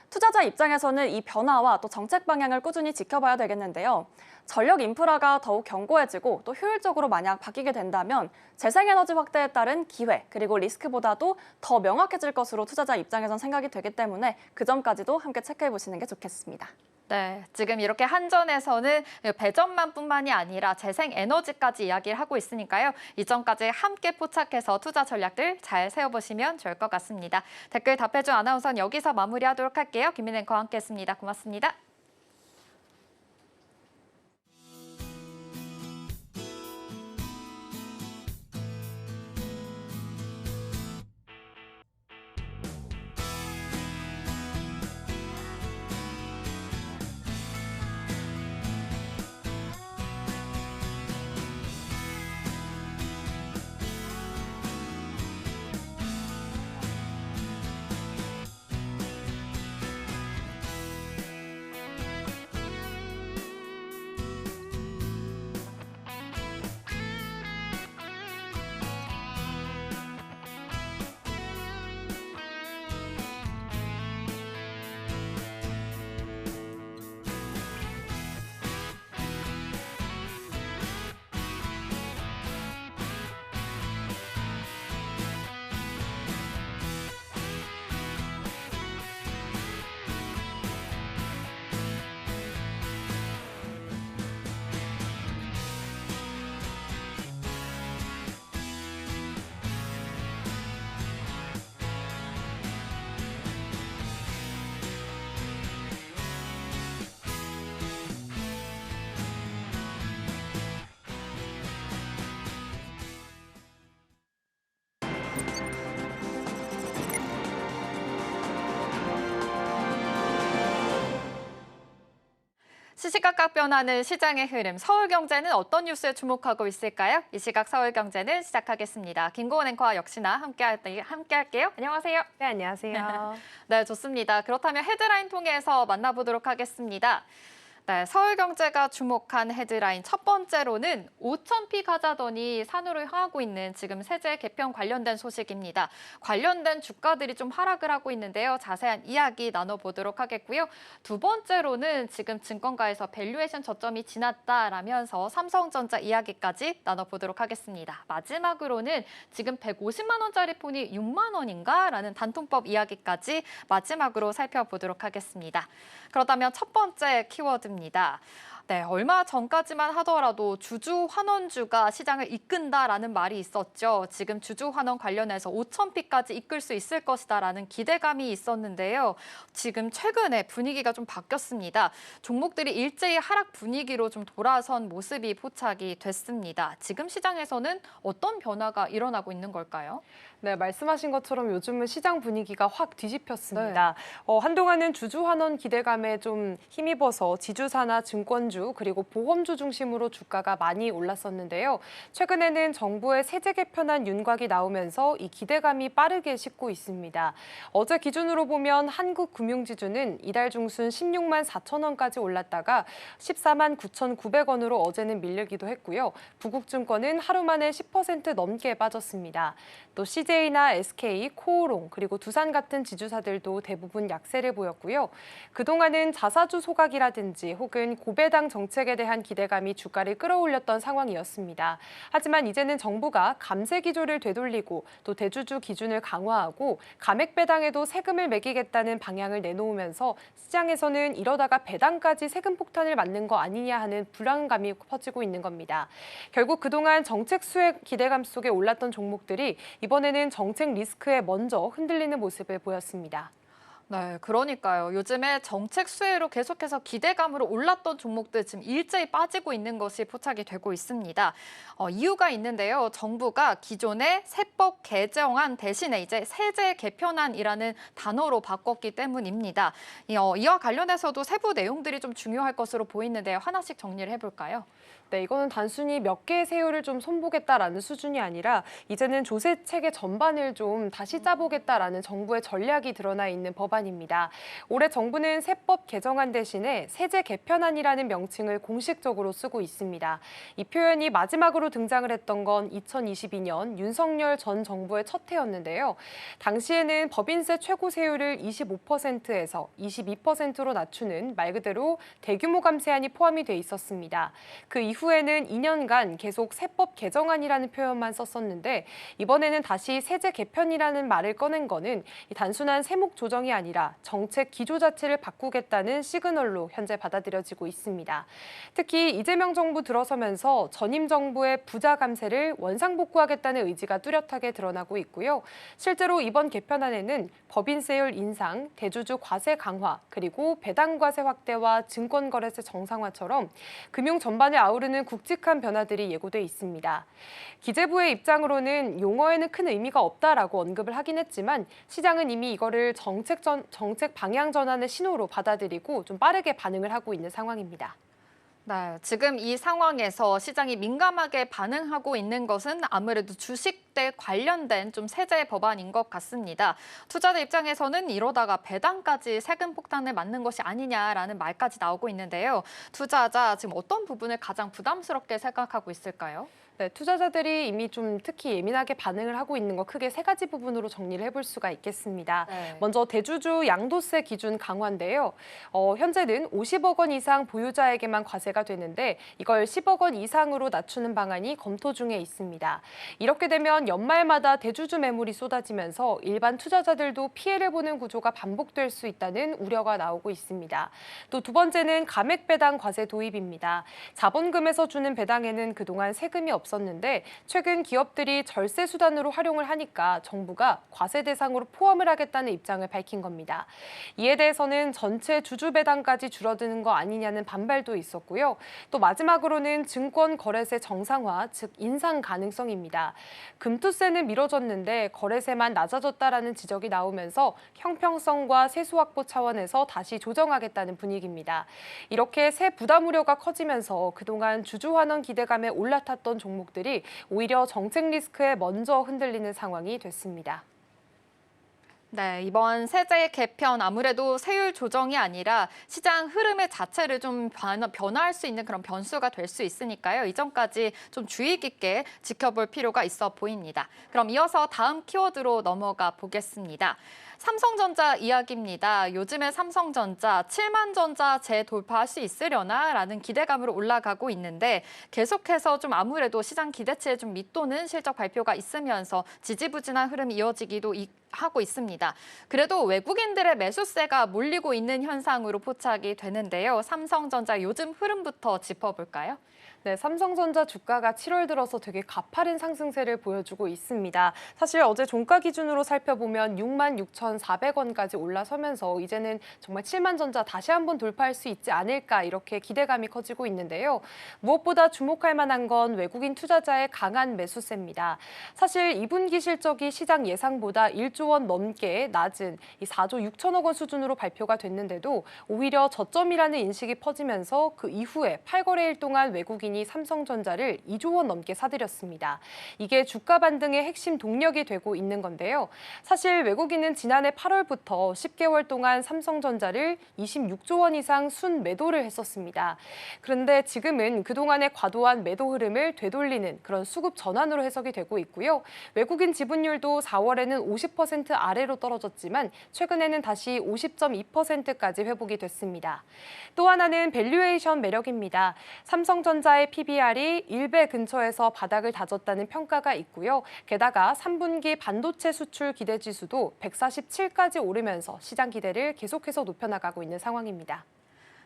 A: 투자자 입장에서는 이 변화와 또 정책 방향을 꾸준히 지켜봐야 되겠는데요. 전력 인프라가 더욱 견고해지고 또 효율적으로 만약 바뀌게 된다면 재생에너지 확대에 따른 기회 그리고 리스크보다도 더 명확해질 것으로 투자자 입장에선 생각이 되기 때문에 그 점까지도 함께 체크해 보시는 게 좋겠습니다.
B: 네, 지금 이렇게 한전에서는 배전망뿐만이 아니라 재생에너지까지 이야기를 하고 있으니까요. 이 점까지 함께 포착해서 투자 전략들 잘 세워보시면 좋을 것 같습니다. 댓글 답해준 아나운서는 여기서 마무리하도록 할게요. 김민 앵커와 함께했습니다. 고맙습니다. 시시각각 변하는 시장의 흐름, 서울경제는 어떤 뉴스에 주목하고 있을까요? 이 시각 서울경제는 시작하겠습니다. 김고은 앵커와 역시나 함께 할게요. 안녕하세요.
C: 네, 안녕하세요.
B: 네, 좋습니다. 그렇다면 헤드라인 통해서 만나보도록 하겠습니다. 네, 서울경제가 주목한 헤드라인 첫 번째로는 5,000피 가자더니 산으로 향하고 있는 지금 세제 개편 관련된 소식입니다. 관련된 주가들이 좀 하락을 하고 있는데요. 자세한 이야기 나눠보도록 하겠고요. 두 번째로는 지금 증권가에서 밸류에이션 저점이 지났다라면서 삼성전자 이야기까지 나눠보도록 하겠습니다. 마지막으로는 지금 150만 원짜리 폰이 6만 원인가? 라는 단통법 이야기까지 마지막으로 살펴보도록 하겠습니다. 그렇다면 첫 번째 키워드입니다. 네, 얼마 전까지만 하더라도 주주 환원주가 시장을 이끈다라는 말이 있었죠. 지금 주주 환원 관련해서 5,000피까지 이끌 수 있을 것이다라는 기대감이 있었는데요. 지금 최근에 분위기가 좀 바뀌었습니다. 종목들이 일제히 하락 분위기로 좀 돌아선 모습이 포착이 됐습니다. 지금 시장에서는 어떤 변화가 일어나고 있는 걸까요?
C: 네, 말씀하신 것처럼 요즘은 시장 분위기가 확 뒤집혔습니다. 한동안은 주주 환원 기대감에 좀 힘입어서 지주사나 증권주 그리고 보험주 중심으로 주가가 많이 올랐었는데요. 최근에는 정부의 세제 개편안 윤곽이 나오면서 이 기대감이 빠르게 식고 있습니다. 어제 기준으로 보면 한국금융지주는 이달 중순 16만 4천 원까지 올랐다가 14만 9,900원으로 어제는 밀리기도 했고요. 부국증권은 하루 만에 10% 넘게 빠졌습니다. 또 CJ나 SK, 코오롱 그리고 두산 같은 지주사들도 대부분 약세를 보였고요. 그동안은 자사주 소각이라든지 혹은 고배당 정책에 대한 기대감이 주가를 끌어올렸던 상황이었습니다. 하지만 이제는 정부가 감세 기조를 되돌리고 또 대주주 기준을 강화하고 감액 배당에도 세금을 매기겠다는 방향을 내놓으면서 시장에서는 이러다가 배당까지 세금 폭탄을 맞는 거 아니냐 하는 불안감이 퍼지고 있는 겁니다. 결국 그동안 정책 수혜 기대감 속에 올랐던 종목들이 이번에는 정책 리스크에 먼저 흔들리는 모습을 보였습니다.
B: 네, 그러니까요. 요즘에 정책 수혜로 계속해서 기대감으로 올랐던 종목들 지금 일제히 빠지고 있는 것이 포착이 되고 있습니다. 이유가 있는데요. 정부가 기존의 세법 개정안 대신에 이제 세제 개편안이라는 단어로 바꿨기 때문입니다. 이와 관련해서도 세부 내용들이 좀 중요할 것으로 보이는데 하나씩 정리를 해볼까요?
C: 네, 이거는 단순히 몇 개의 세율을 좀 손보겠다라는 수준이 아니라 이제는 조세 체계 전반을 좀 다시 짜보겠다라는 정부의 전략이 드러나 있는 법안입니다. 올해 정부는 세법 개정안 대신에 세제 개편안이라는 명칭을 공식적으로 쓰고 있습니다. 이 표현이 마지막으로 등장을 했던 건 2022년 윤석열 전 정부의 첫 해였는데요. 당시에는 법인세 최고 세율을 25%에서 22%로 낮추는 말 그대로 대규모 감세안이 포함이 돼 있었습니다. 그 이후에는 2년간 계속 세법 개정안이라는 표현만 썼었는데 이번에는 다시 세제 개편이라는 말을 꺼낸 거는 단순한 세목 조정이 아니라 정책 기조 자체를 바꾸겠다는 시그널로 현재 받아들여지고 있습니다. 특히 이재명 정부 들어서면서 전임 정부의 부자 감세를 원상복구하겠다는 의지가 뚜렷하게 드러나고 있고요. 실제로 이번 개편안에는 법인세율 인상, 대주주 과세 강화, 그리고 배당 과세 확대와 증권거래세 정상화처럼 금융 전반을 아우르는 굵직한 변화들이 예고돼 있습니다. 기재부의 입장으로는 용어에는 큰 의미가 없다라고 언급을 하긴 했지만 시장은 이미 이거를 정책 방향 전환의 신호로 받아들이고 좀 빠르게 반응을 하고 있는 상황입니다.
B: 네, 지금 이 상황에서 시장이 민감하게 반응하고 있는 것은 아무래도 주식대 관련된 좀 세제 법안인 것 같습니다. 투자자 입장에서는 이러다가 배당까지 세금 폭탄을 맞는 것이 아니냐라는 말까지 나오고 있는데요. 투자자 지금 어떤 부분을 가장 부담스럽게 생각하고 있을까요?
C: 네, 투자자들이 이미 좀 특히 예민하게 반응을 하고 있는 거 크게 세 가지 부분으로 정리를 해볼 수가 있겠습니다.
B: 네.
C: 먼저 대주주 양도세 기준 강화인데요. 현재는 50억 원 이상 보유자에게만 과세가 되는데 이걸 10억 원 이상으로 낮추는 방안이 검토 중에 있습니다. 이렇게 되면 연말마다 대주주 매물이 쏟아지면서 일반 투자자들도 피해를 보는 구조가 반복될 수 있다는 우려가 나오고 있습니다. 또 두 번째는 감액 배당 과세 도입입니다. 자본금에서 주는 배당에는 그동안 세금이 없었는데 최근 기업들이 절세 수단으로 활용을 하니까 정부가 과세 대상으로 포함을 하겠다는 입장을 밝힌 겁니다. 이에 대해서는 전체 주주 배당까지 줄어드는 거 아니냐는 반발도 있었고요. 또 마지막으로는 증권 거래세 정상화, 즉 인상 가능성입니다. 금투세는 미뤄졌는데 거래세만 낮아졌다라는 지적이 나오면서 형평성과 세수 확보 차원에서 다시 조정하겠다는 분위기입니다. 이렇게 세 부담 우려가 커지면서 그동안 주주 환원 기대감에 올라탔던 종목들이 오히려 정책 리스크에 먼저 흔들리는 상황이 됐습니다.
B: 네, 이번 세제 개편 아무래도 세율 조정이 아니라 시장 흐름의 자체를 좀 변화할 수 있는 그런 변수가 될 수 있으니까요. 이전까지 좀 주의 깊게 지켜볼 필요가 있어 보입니다. 그럼 이어서 다음 키워드로 넘어가 보겠습니다. 삼성전자 이야기입니다. 요즘에 삼성전자 7만 전자 재돌파할 수 있으려나라는 기대감으로 올라가고 있는데 계속해서 좀 아무래도 시장 기대치에 좀 밑도는 실적 발표가 있으면서 지지부진한 흐름이 이어지기도 하고 있습니다. 그래도 외국인들의 매수세가 몰리고 있는 현상으로 포착이 되는데요. 삼성전자 요즘 흐름부터 짚어볼까요?
C: 네, 삼성전자 주가가 7월 들어서 되게 가파른 상승세를 보여주고 있습니다. 사실 어제 종가 기준으로 살펴보면 66,400원까지 올라서면서 이제는 정말 7만 전자 다시 한번 돌파할 수 있지 않을까 이렇게 기대감이 커지고 있는데요. 무엇보다 주목할 만한 건 외국인 투자자의 강한 매수세입니다. 사실 2분기 실적이 시장 예상보다 1조 원 넘게 낮은 이 4조 6천억 원 수준으로 발표가 됐는데도 오히려 저점이라는 인식이 퍼지면서 그 이후에 8거래일 동안 외국인이 삼성전자를 2조 원 넘게 사들였습니다. 이게 주가 반등의 핵심 동력이 되고 있는 건데요. 사실 외국인은 지난해 8월부터 10개월 동안 삼성전자를 26조 원 이상 순매도를 했었습니다. 그런데 지금은 그동안의 과도한 매도 흐름을 되돌리는 그런 수급 전환으로 해석이 되고 있고요. 외국인 지분율도 4월에는 50% 아래로 떨어졌지만 최근에는 다시 50.2%까지 회복이 됐습니다. 또 하나는 밸류에이션 매력입니다. 삼성전자의 PBR이 1배 근처에서 바닥을 다졌다는 평가가 있고요. 게다가 3분기 반도체 수출 기대 지수도 147까지 오르면서 시장 기대를 계속해서 높여나가고 있는 상황입니다.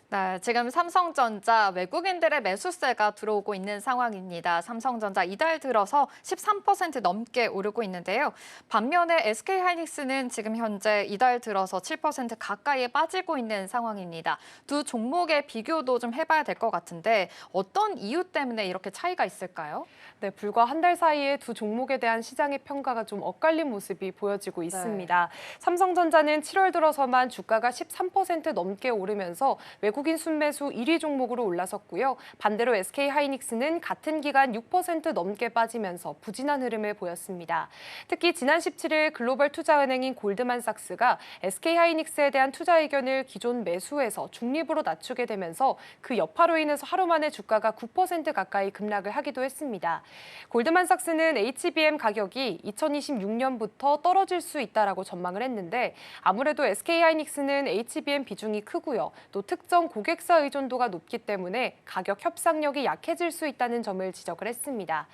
B: 네, 지금 삼성전자 외국인들의 매수세가 들어오고 있는 상황입니다. 삼성전자 이달 들어서 13% 넘게 오르고 있는데요. 반면에 SK하이닉스는 지금 현재 이달 들어서 7% 가까이에 빠지고 있는 상황입니다. 두 종목의 비교도 좀 해봐야 될 것 같은데 어떤 이유 때문에 이렇게 차이가 있을까요?
C: 네, 불과 한 달 사이에 두 종목에 대한 시장의 평가가 좀 엇갈린 모습이 보여지고 있습니다. 삼성전자는 7월 들어서만 주가가 13% 넘게 오르면서 외국인 순매수 1위 종목으로 올라섰고요. 반대로 SK하이닉스는 같은 기간 6% 넘게 빠지면서 부진한 흐름을 보였습니다. 특히 지난 17일 글로벌 투자은행인 골드만삭스가 SK하이닉스에 대한 투자 의견을 기존 매수에서 중립으로 낮추게 되면서 그 여파로 인해서 하루 만에 주가가 9% 가까이 급락을 하기도 했습니다. 골드만삭스는 HBM 가격이 2026년부터 떨어질 수 있다라고 전망을 했는데 아무래도 SK하이닉스는 HBM 비중이 크고요. 또 특정 고객사 의존도가 높기 때문에 가격 협상력이 약해질 수 있다는 점을 지적을 했습니다.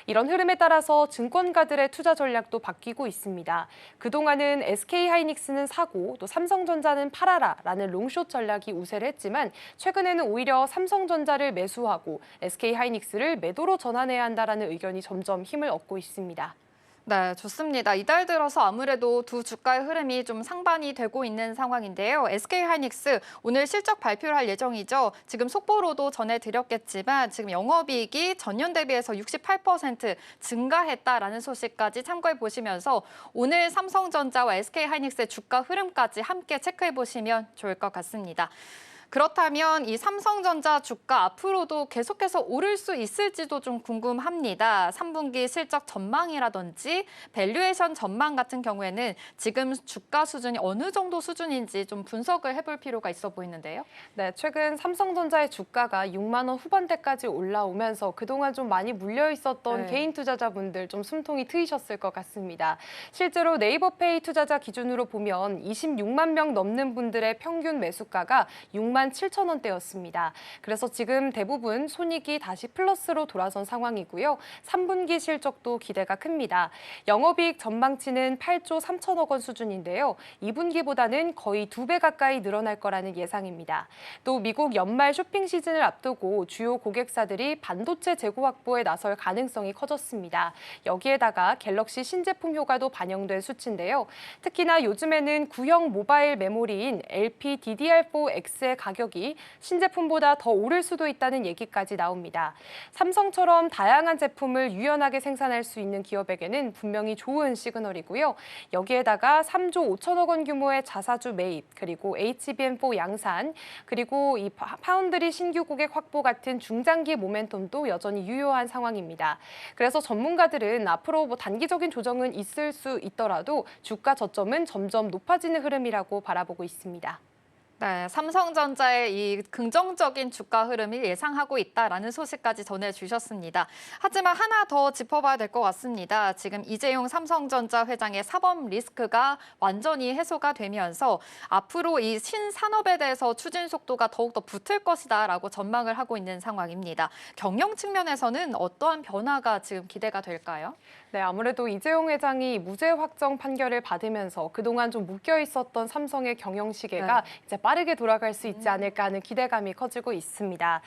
C: 이런 흐름에 따라서 증권가들의 투자 전략도 바뀌고 있습니다. 그동안은 SK하이닉스는 사고 또 삼성전자는 팔아라라는 롱숏 전략이 우세를 했지만 최근에는 오히려 삼성전자를 매수하고 SK하이닉스를 매도로 전환해야 한다라는 의견이 점점 힘을 얻고 있습니다.
B: 네, 좋습니다. 이달 들어서 아무래도 두 주가의 흐름이 좀 상반이 되고 있는 상황인데요. SK하이닉스 오늘 실적 발표를 할 예정이죠. 지금 속보로도 전해드렸겠지만 지금 영업이익이 전년 대비해서 68% 증가했다라는 소식까지 참고해 보시면서 오늘 삼성전자와 SK하이닉스의 주가 흐름까지 함께 체크해 보시면 좋을 것 같습니다. 그렇다면 이 삼성전자 주가 앞으로도 계속해서 오를 수 있을지도 좀 궁금합니다. 3분기 실적 전망이라든지 밸류에이션 전망 같은 경우에는 지금 주가 수준이 어느 정도 수준인지 좀 분석을 해볼 필요가 있어 보이는데요.
C: 네, 최근 삼성전자의 주가가 6만 원 후반대까지 올라오면서 그동안 좀 많이 물려 있었던 개인 투자자분들 좀 숨통이 트이셨을 것 같습니다. 실제로 네이버페이 투자자 기준으로 보면 26만 명 넘는 분들의 평균 매수가가 6만 7천 원대였습니다. 그래서 지금 대부분 손익이 다시 플러스로 돌아선 상황이고요. 3분기 실적도 기대가 큽니다. 영업이익 전망치는 8조 3천억 원 수준인데요. 2분기보다는 거의 2배 가까이 늘어날 거라는 예상입니다. 또 미국 연말 쇼핑 시즌을 앞두고 주요 고객사들이 반도체 재고 확보에 나설 가능성이 커졌습니다. 여기에다가 갤럭시 신제품 효과도 반영된 수치인데요. 특히나 요즘에는 구형 모바일 메모리인 LPDDR4X의 가격이 신제품보다 더 오를 수도 있다는 얘기까지 나옵니다. 삼성처럼 다양한 제품을 유연하게 생산할 수 있는 기업에게는 분명히 좋은 시그널이고요. 여기에다가 3조 5천억 원 규모의 자사주 매입, 그리고 HBM4 양산, 그리고 이 파운드리 신규 고객 확보 같은 중장기 모멘텀도 여전히 유효한 상황입니다. 그래서 전문가들은 앞으로 단기적인 조정은 있을 수 있더라도 주가 저점은 점점 높아지는 흐름이라고 바라보고 있습니다.
B: 네, 삼성전자의 이 긍정적인 주가 흐름을 예상하고 있다라는 소식까지 전해주셨습니다. 하지만 하나 더 짚어봐야 될 것 같습니다. 지금 이재용 삼성전자 회장의 사법 리스크가 완전히 해소가 되면서 앞으로 이 신산업에 대해서 추진 속도가 더욱더 붙을 것이다라고 전망을 하고 있는 상황입니다. 경영 측면에서는 어떠한 변화가 지금 기대가 될까요?
C: 네, 아무래도 이재용 회장이 무죄 확정 판결을 받으면서 그동안 좀 묶여 있었던 삼성의 경영 시계가 이제 빠르게 돌아갈 수 있지 않을까 하는 기대감이 커지고 있습니다.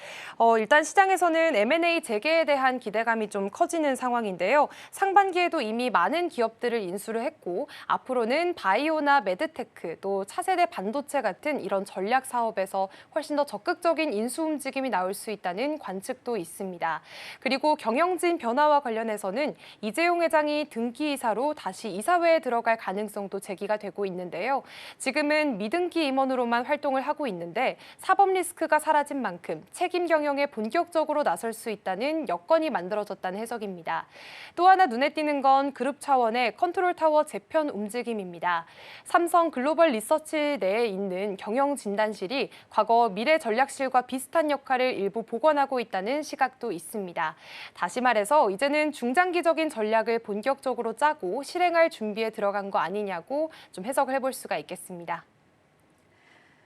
C: 일단 시장에서는 M&A 재개에 대한 기대감이 좀 커지는 상황인데요. 상반기에도 이미 많은 기업들을 인수를 했고 앞으로는 바이오나 메드테크 또 차세대 반도체 같은 이런 전략 사업에서 훨씬 더 적극적인 인수 움직임이 나올 수 있다는 관측도 있습니다. 그리고 경영진 변화와 관련해서는 이재용 회장이 등기이사로 다시 이사회에 들어갈 가능성도 제기가 되고 있는데요. 지금은 미등기 임원으로만 활동을 하고 있는데 사법 리스크가 사라진 만큼 책임 경영에 본격적으로 나설 수 있다는 여건이 만들어졌다는 해석입니다. 또 하나 눈에 띄는 건 그룹 차원의 컨트롤 타워 재편 움직임입니다. 삼성 글로벌 리서치 내에 있는 경영진단실이 과거 미래전략실과 비슷한 역할을 일부 복원하고 있다는 시각도 있습니다. 다시 말해서 이제는 중장기적인 전략을 본격적으로 짜고 실행할 준비에 들어간 거 아니냐고 좀 해석을 해볼 수가 있겠습니다.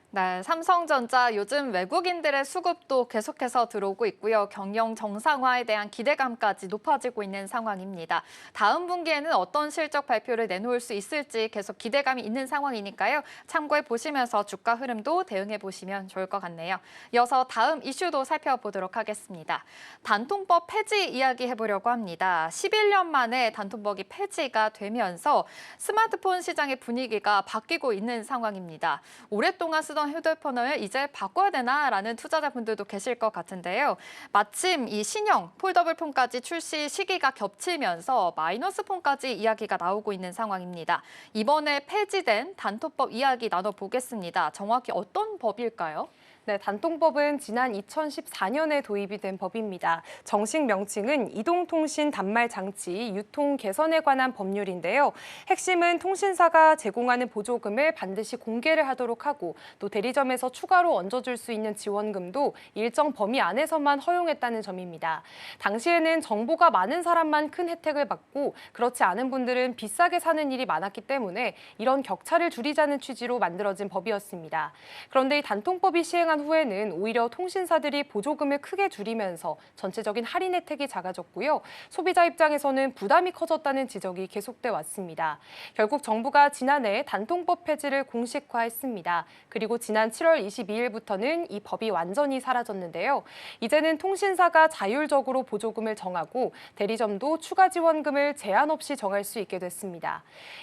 B: 네, 삼성전자 요즘 외국인들의 수급도 계속해서 들어오고 있고요. 경영 정상화에 대한 기대감까지 높아지고 있는 상황입니다. 다음 분기에는 어떤 실적 발표를 내놓을 수 있을지 계속 기대감이 있는 상황이니까요. 참고해 보시면서 주가 흐름도 대응해 보시면 좋을 것 같네요. 이어서 다음 이슈도 살펴보도록 하겠습니다. 단통법 폐지 이야기 해보려고 합니다. 11년 만에 단통법이 폐지가 되면서 스마트폰 시장의 분위기가 바뀌고 있는 상황입니다. 오랫동안 쓰던 휴대폰을 이제 바꿔야 되나라는 투자자분들도 계실 것 같은데요. 마침 이 신형 폴더블 폰까지 출시 시기가 겹치면서 마이너스 폰까지 이야기가 나오고 있는 상황입니다. 이번에 폐지된 단통법 이야기 나눠보겠습니다. 정확히 어떤 법일까요?
C: 네, 단통법은 지난 2014년에 도입이 된 법입니다. 정식 명칭은 이동통신 단말 장치 유통 개선에 관한 법률인데요. 핵심은 통신사가 제공하는 보조금을 반드시 공개를 하도록 하고 또 대리점에서 추가로 얹어줄 수 있는 지원금도 일정 범위 안에서만 허용했다는 점입니다. 당시에는 정보가 많은 사람만 큰 혜택을 받고 그렇지 않은 분들은 비싸게 사는 일이 많았기 때문에 이런 격차를 줄이자는 취지로 만들어진 법이었습니다. 그런데 이 단통법이 시행한 후에는 오히려 통신사들이 보조금을 크게 줄이면서 전체적인 할인 혜택이 작아졌고요. 소비자 입장에서는 부담이 커졌다는 지적이 계속돼 왔습니다. 결국 정부가 지난해 단통법 폐지를 공식화했습니다. 그리고 지난 7월 22일부터는 이 법이 완전히 사라졌는데요. 이제는 통신사가 자율적으로 보조금을 정하고 대리점도 추가 지원금을 제한 없이 정할 수 있게 됐습니다.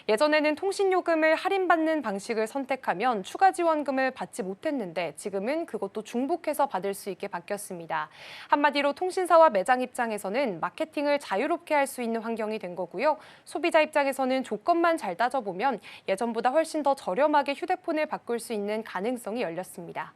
C: 예전에는 통신요금을 할인받는 방식을 선택하면 추가 지원금을 받지 못했는데 지금은 그것도 중복해서 받을 수 있게 바뀌었습니다. 한마디로 통신사와 매장 입장에서는 마케팅을 자유롭게 할 수 있는 환경이 된 거고요. 소비자 입장에서는 조건만 잘 따져보면 예전보다 훨씬 더 저렴하게 휴대폰을 바꿀 수 있는 가능성이 열렸습니다.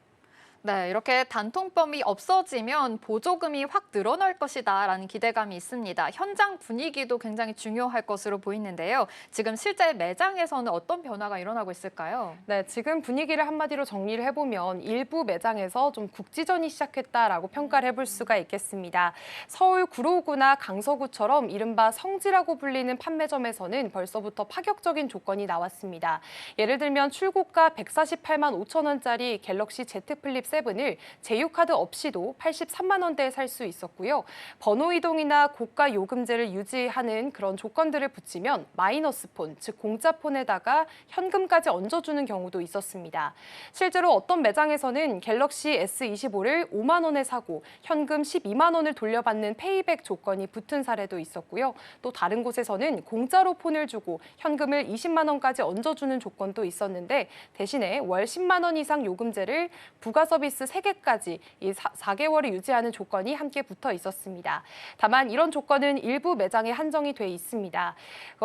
B: 네, 이렇게 단통법이 없어지면 보조금이 확 늘어날 것이다라는 기대감이 있습니다. 현장 분위기도 굉장히 중요할 것으로 보이는데요. 지금 실제 매장에서는 어떤 변화가 일어나고 있을까요?
C: 네, 지금 분위기를 한마디로 정리를 해보면 일부 매장에서 좀 국지전이 시작했다라고 평가를 해볼 수가 있겠습니다. 서울 구로구나 강서구처럼 이른바 성지라고 불리는 판매점에서는 벌써부터 파격적인 조건이 나왔습니다. 예를 들면 출고가 148만 5천 원짜리 갤럭시 Z 플립 7을 제휴카드 없이도 83만 원대에 살 수 있었고요. 번호 이동이나 고가 요금제를 유지하는 그런 조건들을 붙이면 마이너스 폰, 즉 공짜 폰에다가 현금까지 얹어주는 경우도 있었습니다. 실제로 어떤 매장에서는 갤럭시 S25를 5만 원에 사고 현금 12만 원을 돌려받는 페이백 조건이 붙은 사례도 있었고요. 또 다른 곳에서는 공짜로 폰을 주고 현금을 20만 원까지 얹어주는 조건도 있었는데 대신에 월 10만 원 이상 요금제를 부가 서비스 서비스 3개까지 이 4개월을 유지하는 조건이 함께 붙어 있었습니다. 다만 이런 조건은 일부 매장에 한정이 돼 있습니다.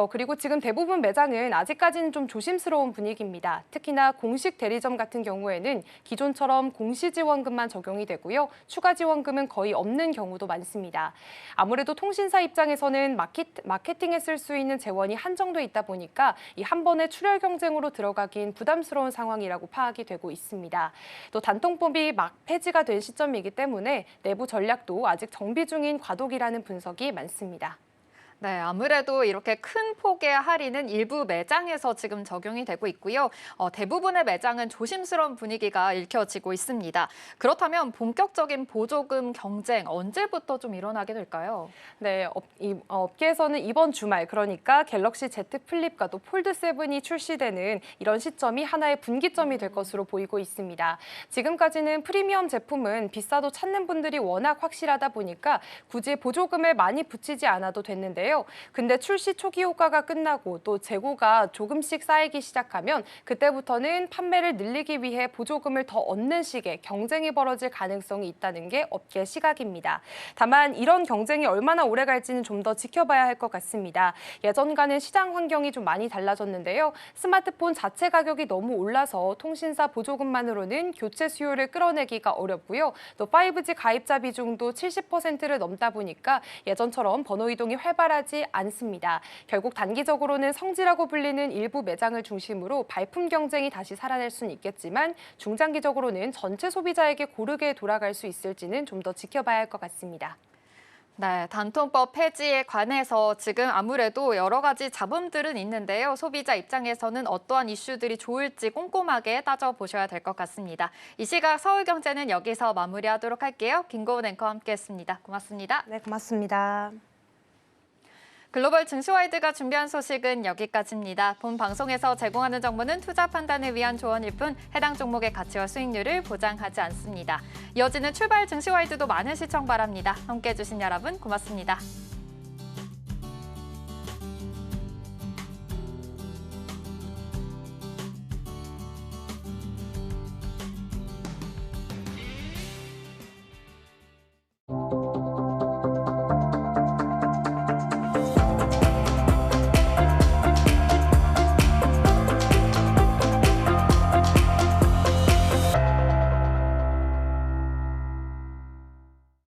C: 그리고 지금 대부분 매장은 아직까지는 좀 조심스러운 분위기입니다. 특히나 공식 대리점 같은 경우에는 기존처럼 공시지원금만 적용이 되고요. 추가 지원금은 거의 없는 경우도 많습니다. 아무래도 통신사 입장에서는 마케팅에 쓸 수 있는 재원이 한정돼 있다 보니까 이 한 번의 출혈 경쟁으로 들어가긴 부담스러운 상황이라고 파악이 되고 있습니다. 또 단통법이 막 폐지가 된 시점이기 때문에 내부 전략도 아직 정비 중인 과도기라는 분석이 많습니다.
B: 네, 아무래도 이렇게 큰 폭의 할인은 일부 매장에서 지금 적용이 되고 있고요. 대부분의 매장은 조심스러운 분위기가 읽혀지고 있습니다. 그렇다면 본격적인 보조금 경쟁 언제부터 좀 일어나게 될까요?
C: 네, 업계에서는 이번 주말, 그러니까 갤럭시 Z 플립과 또 폴드 7이 출시되는 이런 시점이 하나의 분기점이 될 것으로 보이고 있습니다. 지금까지는 프리미엄 제품은 비싸도 찾는 분들이 워낙 확실하다 보니까 굳이 보조금을 많이 붙이지 않아도 됐는데요. 근데 출시 초기 효과가 끝나고 또 재고가 조금씩 쌓이기 시작하면 그때부터는 판매를 늘리기 위해 보조금을 더 얻는 식의 경쟁이 벌어질 가능성이 있다는 게 업계 시각입니다. 다만 이런 경쟁이 얼마나 오래 갈지는 좀 더 지켜봐야 할 것 같습니다. 예전과는 시장 환경이 좀 많이 달라졌는데요. 스마트폰 자체 가격이 너무 올라서 통신사 보조금만으로는 교체 수요를 끌어내기가 어렵고요. 또 5G 가입자 비중도 70%를 넘다 보니까 예전처럼 번호 이동이 활발하지 않습니다. 결국 단기적으로는 성지라고 불리는 일부 매장을 중심으로 발품 경쟁이 다시 살아날 수는 있겠지만 중장기적으로는 전체 소비자에게 고르게 돌아갈 수 있을지는 좀 더 지켜봐야 할 것 같습니다.
B: 네, 단통법 폐지에 관해서 지금 아무래도 여러 가지 잡음들은 있는데요. 소비자 입장에서는 어떠한 이슈들이 좋을지 꼼꼼하게 따져보셔야 될 것 같습니다. 이 시각 서울경제는 여기서 마무리하도록 할게요. 김고은 앵커와 함께했습니다. 고맙습니다.
C: 네, 고맙습니다.
B: 글로벌 증시와이드가 준비한 소식은 여기까지입니다. 본 방송에서 제공하는 정보는 투자 판단을 위한 조언일 뿐 해당 종목의 가치와 수익률을 보장하지 않습니다. 이어지는 출발 증시와이드도 많은 시청 바랍니다. 함께해 주신 여러분 고맙습니다.